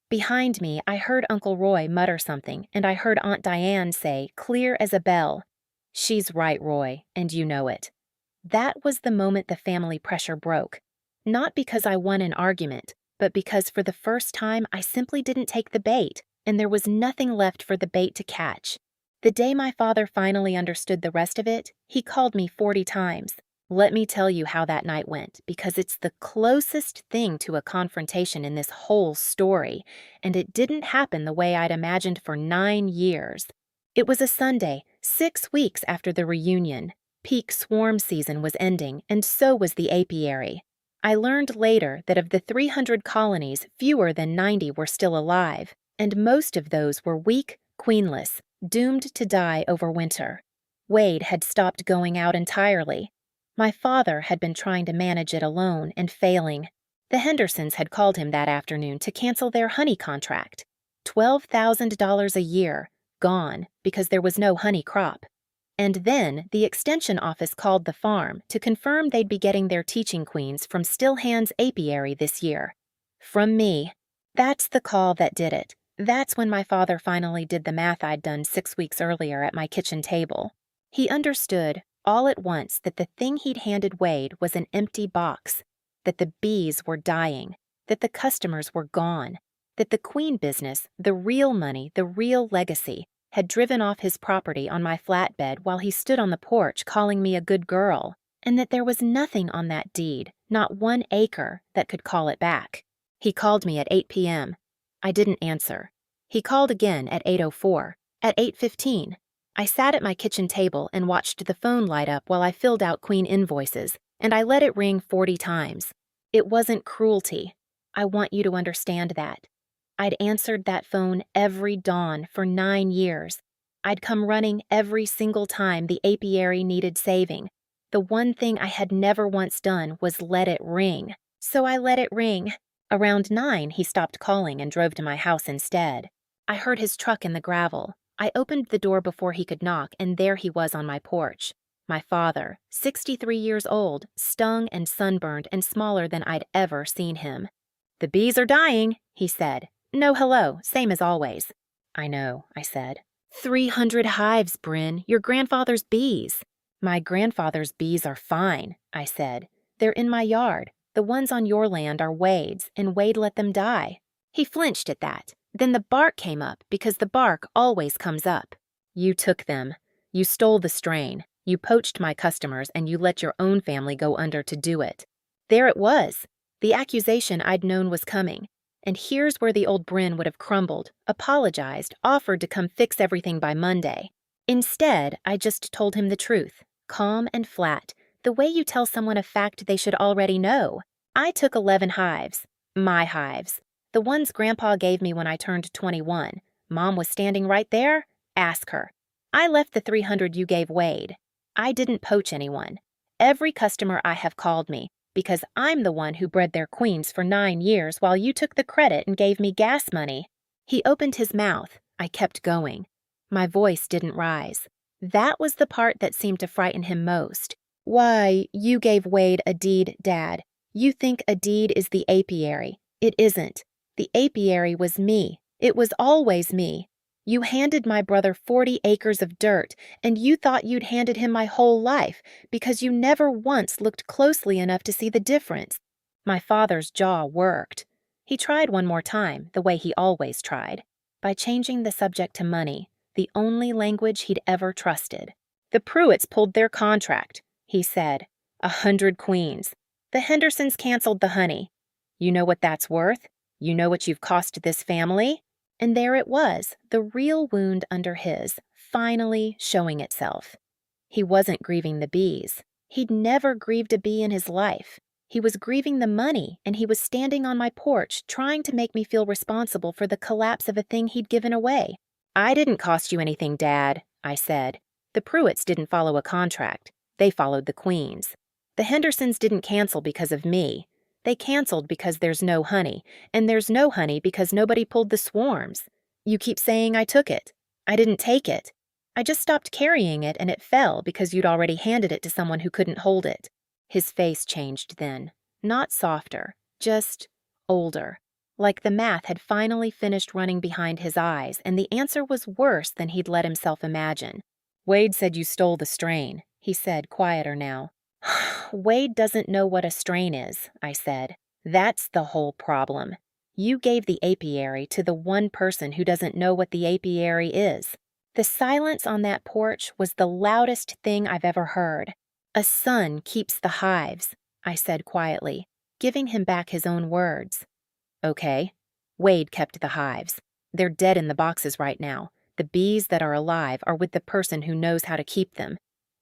Behind me, I heard Uncle Roy mutter something, and I heard Aunt Diane say, clear as a bell, "She's right, Roy, and you know it." That was the moment the family pressure broke. Not because I won an argument, but because for the first time I simply didn't take the bait, and there was nothing left for the bait to catch. The day my father finally understood the rest of it, he called me 40 times. Let me tell you how that night went, because it's the closest thing to a confrontation in this whole story, and it didn't happen the way I'd imagined for 9 years. It was a Sunday, 6 weeks after the reunion. Peak swarm season was ending, and so was the apiary. I learned later that of the 300 colonies, fewer than 90 were still alive, and most of those were weak, queenless, doomed to die over winter. Wade had stopped going out entirely. My father had been trying to manage it alone and failing. The Hendersons had called him that afternoon to cancel their honey contract. $12,000 a year, gone because there was no honey crop. And then the extension office called the farm to confirm they'd be getting their teaching queens from Stillhand's apiary this year. From me. That's the call that did it. That's when my father finally did the math I'd done 6 weeks earlier at my kitchen table. He understood all at once that the thing he'd handed Wade was an empty box, that the bees were dying, that the customers were gone, that the queen business, the real money, the real legacy, had driven off his property on my flatbed while he stood on the porch calling me a good girl, and that there was nothing on that deed, not 1 acre, that could call it back. He called me at 8 p.m. I didn't answer. He called again at 8:04, at 8:15. I sat at my kitchen table and watched the phone light up while I filled out queen invoices, and I let it ring 40 times. It wasn't cruelty. I want you to understand that. I'd answered that phone every dawn for 9 years. I'd come running every single time the apiary needed saving. The one thing I had never once done was let it ring. So I let it ring. Around 9, he stopped calling and drove to my house instead. I heard his truck in the gravel. I opened the door before he could knock, and there he was on my porch. My father, 63 years old, stung and sunburned and smaller than I'd ever seen him. "The bees are dying," he said. "No hello, same as always." "I know," I said. 300 hives, Brynn, your grandfather's bees." "My grandfather's bees are fine," I said. "They're in my yard. The ones on your land are Wade's, and Wade let them die." He flinched at that. Then the bark came up, because the bark always comes up. "You took them. You stole the strain. You poached my customers, and you let your own family go under to do it." There it was. The accusation I'd known was coming. And here's where the old Brynn would have crumbled, apologized, offered to come fix everything by Monday. Instead, I just told him the truth, calm and flat, the way you tell someone a fact they should already know. I took 11 hives. My hives. The ones Grandpa gave me when I turned 21. Mom was standing right there. Ask her. I left the 300 you gave Wade. I didn't poach anyone. Every customer I have called me, because I'm the one who bred their queens for 9 years while you took the credit and gave me gas money. He opened his mouth. I kept going. My voice didn't rise. That was the part that seemed to frighten him most. "Why, you gave Wade a deed, Dad. You think a deed is the apiary. It isn't. The apiary was me. It was always me. You handed my brother 40 acres of dirt, and you thought you'd handed him my whole life because you never once looked closely enough to see the difference." My father's jaw worked. He tried one more time, the way he always tried, by changing the subject to money, the only language he'd ever trusted. "The Pruitts pulled their contract," he said. 100 queens. The Hendersons canceled the honey. You know what that's worth? You know what you've cost this family? And there it was, the real wound under his, finally showing itself. He wasn't grieving the bees. He'd never grieved a bee in his life. He was grieving the money, and he was standing on my porch trying to make me feel responsible for the collapse of a thing he'd given away. "I didn't cost you anything, Dad," I said. "The Pruitts didn't follow a contract. They followed the queens. The Hendersons didn't cancel because of me. They canceled because there's no honey, and there's no honey because nobody pulled the swarms. You keep saying I took it. I didn't take it. I just stopped carrying it and it fell because you'd already handed it to someone who couldn't hold it." His face changed then. Not softer, just older. Like the math had finally finished running behind his eyes, and the answer was worse than he'd let himself imagine. "Wade said you stole the strain," he said, quieter now. "Wade doesn't know what a strain is," I said. "That's the whole problem. You gave the apiary to the one person who doesn't know what the apiary is." The silence on that porch was the loudest thing I've ever heard. A son keeps the hives, I said quietly, giving him back his own words. Okay. Wade kept the hives. They're dead in the boxes right now. The bees that are alive are with the person who knows how to keep them.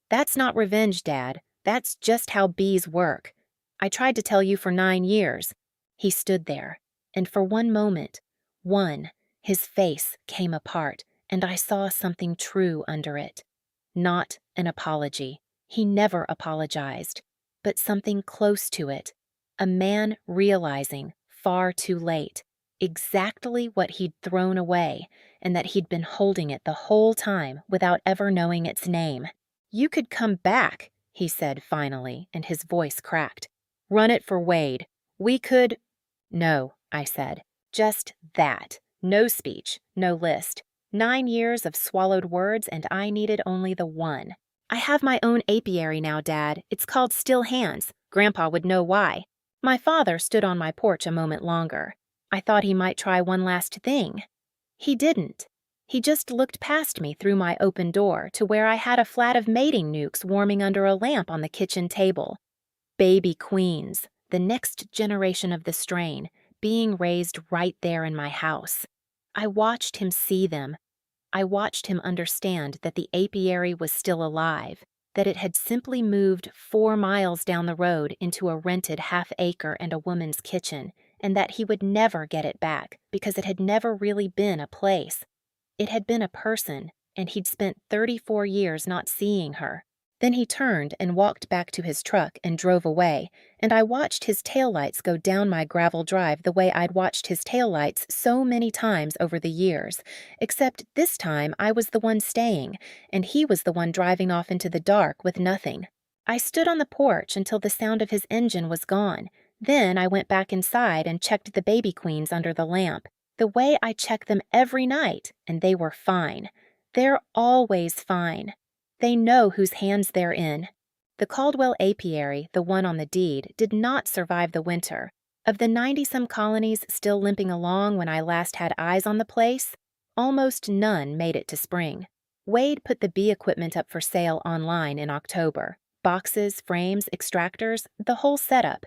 That's not revenge, Dad. That's just how bees work. I tried to tell you for 9 years. He stood there, and for one moment, his face came apart, and I saw something true under it. Not an apology. He never apologized, but something close to it. A man realizing, far too late, exactly what he'd thrown away, and that he'd been holding it the whole time without ever knowing its name. You could come back, he said finally, and his voice cracked. Run it for Wade. We could— No, I said. Just that. No speech, no list. 9 years of swallowed words, and I needed only the one. I have my own apiary now, Dad. It's called Still Hands. Grandpa would know why. My father stood on my porch a moment longer. I thought he might try one last thing. He didn't. He just looked past me through my open door to where I had a flat of mating nukes warming under a lamp on the kitchen table. Baby queens, the next generation of the strain, being raised right there in my house. I watched him see them. I watched him understand that the apiary was still alive, that it had simply moved 4 miles down the road into a rented half-acre and a woman's kitchen, and that he would never get it back because it had never really been a place. It had been a person, and he'd spent 34 years not seeing her. Then he turned and walked back to his truck and drove away, and I watched his taillights go down my gravel drive the way I'd watched his taillights so many times over the years, except this time I was the one staying, and he was the one driving off into the dark with nothing. I stood on the porch until the sound of his engine was gone. Then I went back inside and checked the baby queens under the lamp, the way I check them every night, and they were fine. They're always fine. They know whose hands they're in. The Caldwell apiary, the one on the deed, did not survive the winter. Of the 90-some colonies still limping along when I last had eyes on the place, almost none made it to spring. Wade put the bee equipment up for sale online in October. Boxes, frames, extractors, the whole setup.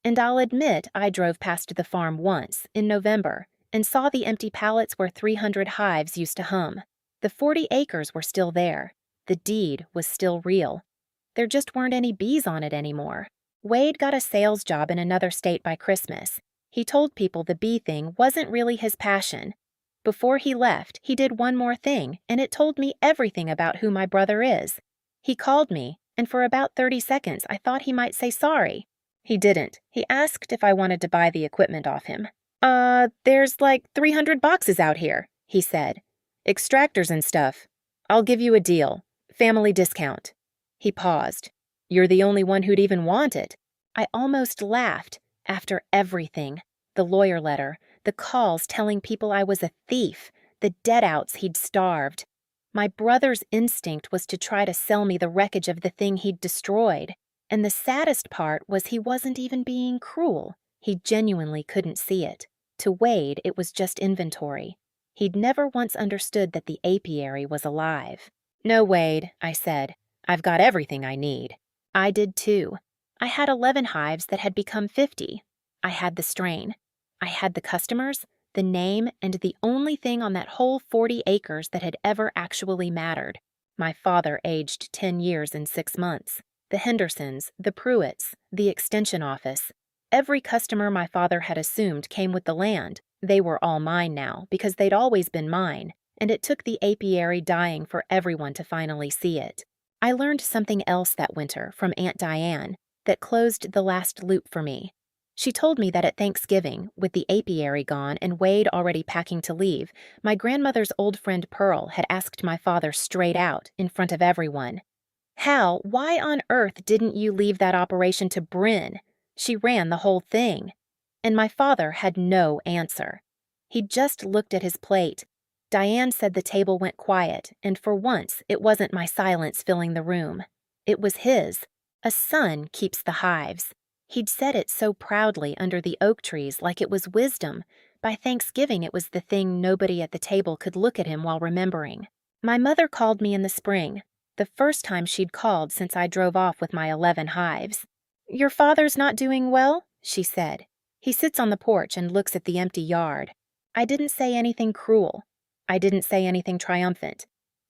And I'll admit I drove past the farm once, in November, and saw the empty pallets where 300 hives used to hum. The 40 acres were still there. The deed was still real. There just weren't any bees on it anymore. Wade got a sales job in another state by Christmas. He told people the bee thing wasn't really his passion. Before he left, he did one more thing, and it told me everything about who my brother is. He called me, and for about 30 seconds I thought he might say sorry. He didn't. He asked if I wanted to buy the equipment off him. There's like 300 boxes out here, he said. Extractors and stuff. I'll give you a deal. Family discount. He paused. You're the only one who'd even want it. I almost laughed. After everything. The lawyer letter, the calls telling people I was a thief, the dead-outs he'd starved. My brother's instinct was to try to sell me the wreckage of the thing he'd destroyed. And the saddest part was he wasn't even being cruel. He genuinely couldn't see it. To Wade, it was just inventory. He'd never once understood that the apiary was alive. No, Wade, I said. I've got everything I need. I did too. I had 11 hives that had become 50. I had the strain. I had the customers, the name, and the only thing on that whole 40 acres that had ever actually mattered. My father aged 10 years and 6 months. The Hendersons, the Pruitts, the extension office. Every customer my father had assumed came with the land. They were all mine now because they'd always been mine, and it took the apiary dying for everyone to finally see it. I learned something else that winter from Aunt Diane that closed the last loop for me. She told me that at Thanksgiving, with the apiary gone and Wade already packing to leave, my grandmother's old friend Pearl had asked my father straight out, in front of everyone, "Hal, why on earth didn't you leave that operation to Brynn? She ran the whole thing." And my father had no answer. He just looked at his plate. Diane said the table went quiet, and for once it wasn't my silence filling the room. It was his. A son keeps the hives. He'd said it so proudly under the oak trees like it was wisdom. By Thanksgiving it was the thing nobody at the table could look at him while remembering. My mother called me in the spring. the first time she'd called since I drove off with my 11 hives. "Your father's not doing well?" she said. He sits on the porch and looks at the empty yard. I didn't say anything cruel. I didn't say anything triumphant.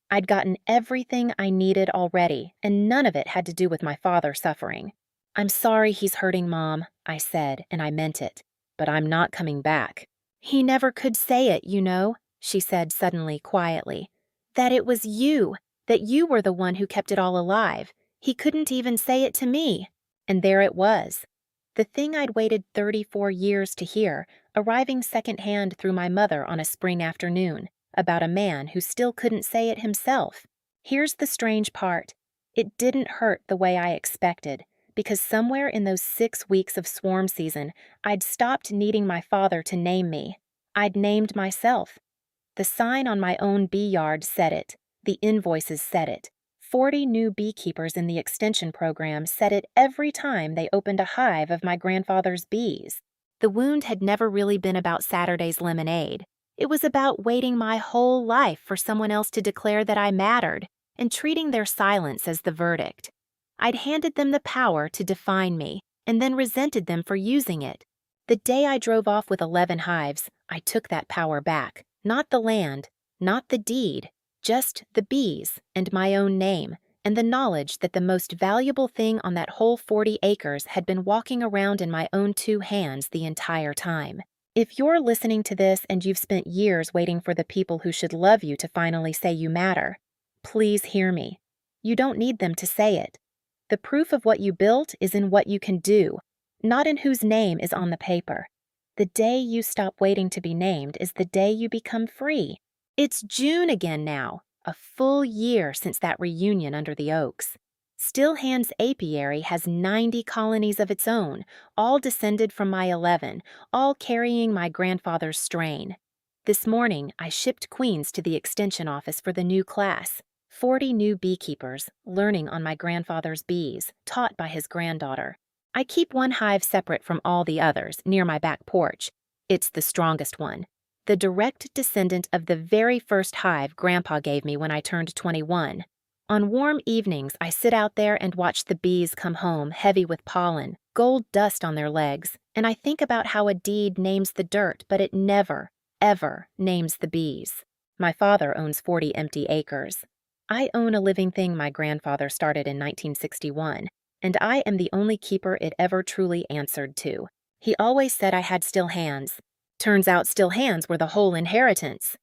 I'd gotten everything I needed already, and none of it had to do with my father suffering. "I'm sorry he's hurting, Mom," I said, and I meant it. "But I'm not coming back." "He never could say it, you know," she said suddenly, quietly. "That it was you, that you were the one who kept it all alive. He couldn't even say it to me." And there it was. The thing I'd waited 34 years to hear, arriving secondhand through my mother on a spring afternoon, about a man who still couldn't say it himself. Here's the strange part. It didn't hurt the way I expected, because somewhere in those 6 weeks of swarm season, I'd stopped needing my father to name me. I'd named myself. The sign on my own bee yard said it. The invoices said it. 40 new beekeepers in the extension program said it every time they opened a hive of my grandfather's bees. The wound had never really been about Saturday's lemonade. It was about waiting my whole life for someone else to declare that I mattered, and treating their silence as the verdict. I'd handed them the power to define me, and then resented them for using it. The day I drove off with 11 hives, I took that power back. Not the land, not the deed, just the bees and my own name, and the knowledge that the most valuable thing on that whole 40 acres had been walking around in my own 2 hands the entire time. If you're listening to this and you've spent years waiting for the people who should love you to finally say you matter, please hear me. You don't need them to say it. The proof of what you built is in what you can do, not in whose name is on the paper. The day you stop waiting to be named is the day you become free. It's June again now, a full year since that reunion under the oaks. Still Hand's apiary has 90 colonies of its own, all descended from my 11, all carrying my grandfather's strain. This morning, I shipped queens to the extension office for the new class. 40 new beekeepers, learning on my grandfather's bees, taught by his granddaughter. I keep one hive separate from all the others, near my back porch. It's the strongest one. The direct descendant of the very first hive Grandpa gave me when I turned 21. On warm evenings, I sit out there and watch the bees come home heavy with pollen, gold dust on their legs, and I think about how a deed names the dirt, but it never, ever names the bees. My father owns 40 empty acres. I own a living thing my grandfather started in 1961, and I am the only keeper it ever truly answered to. He always said I had still hands. Turns out still hands were the whole inheritance.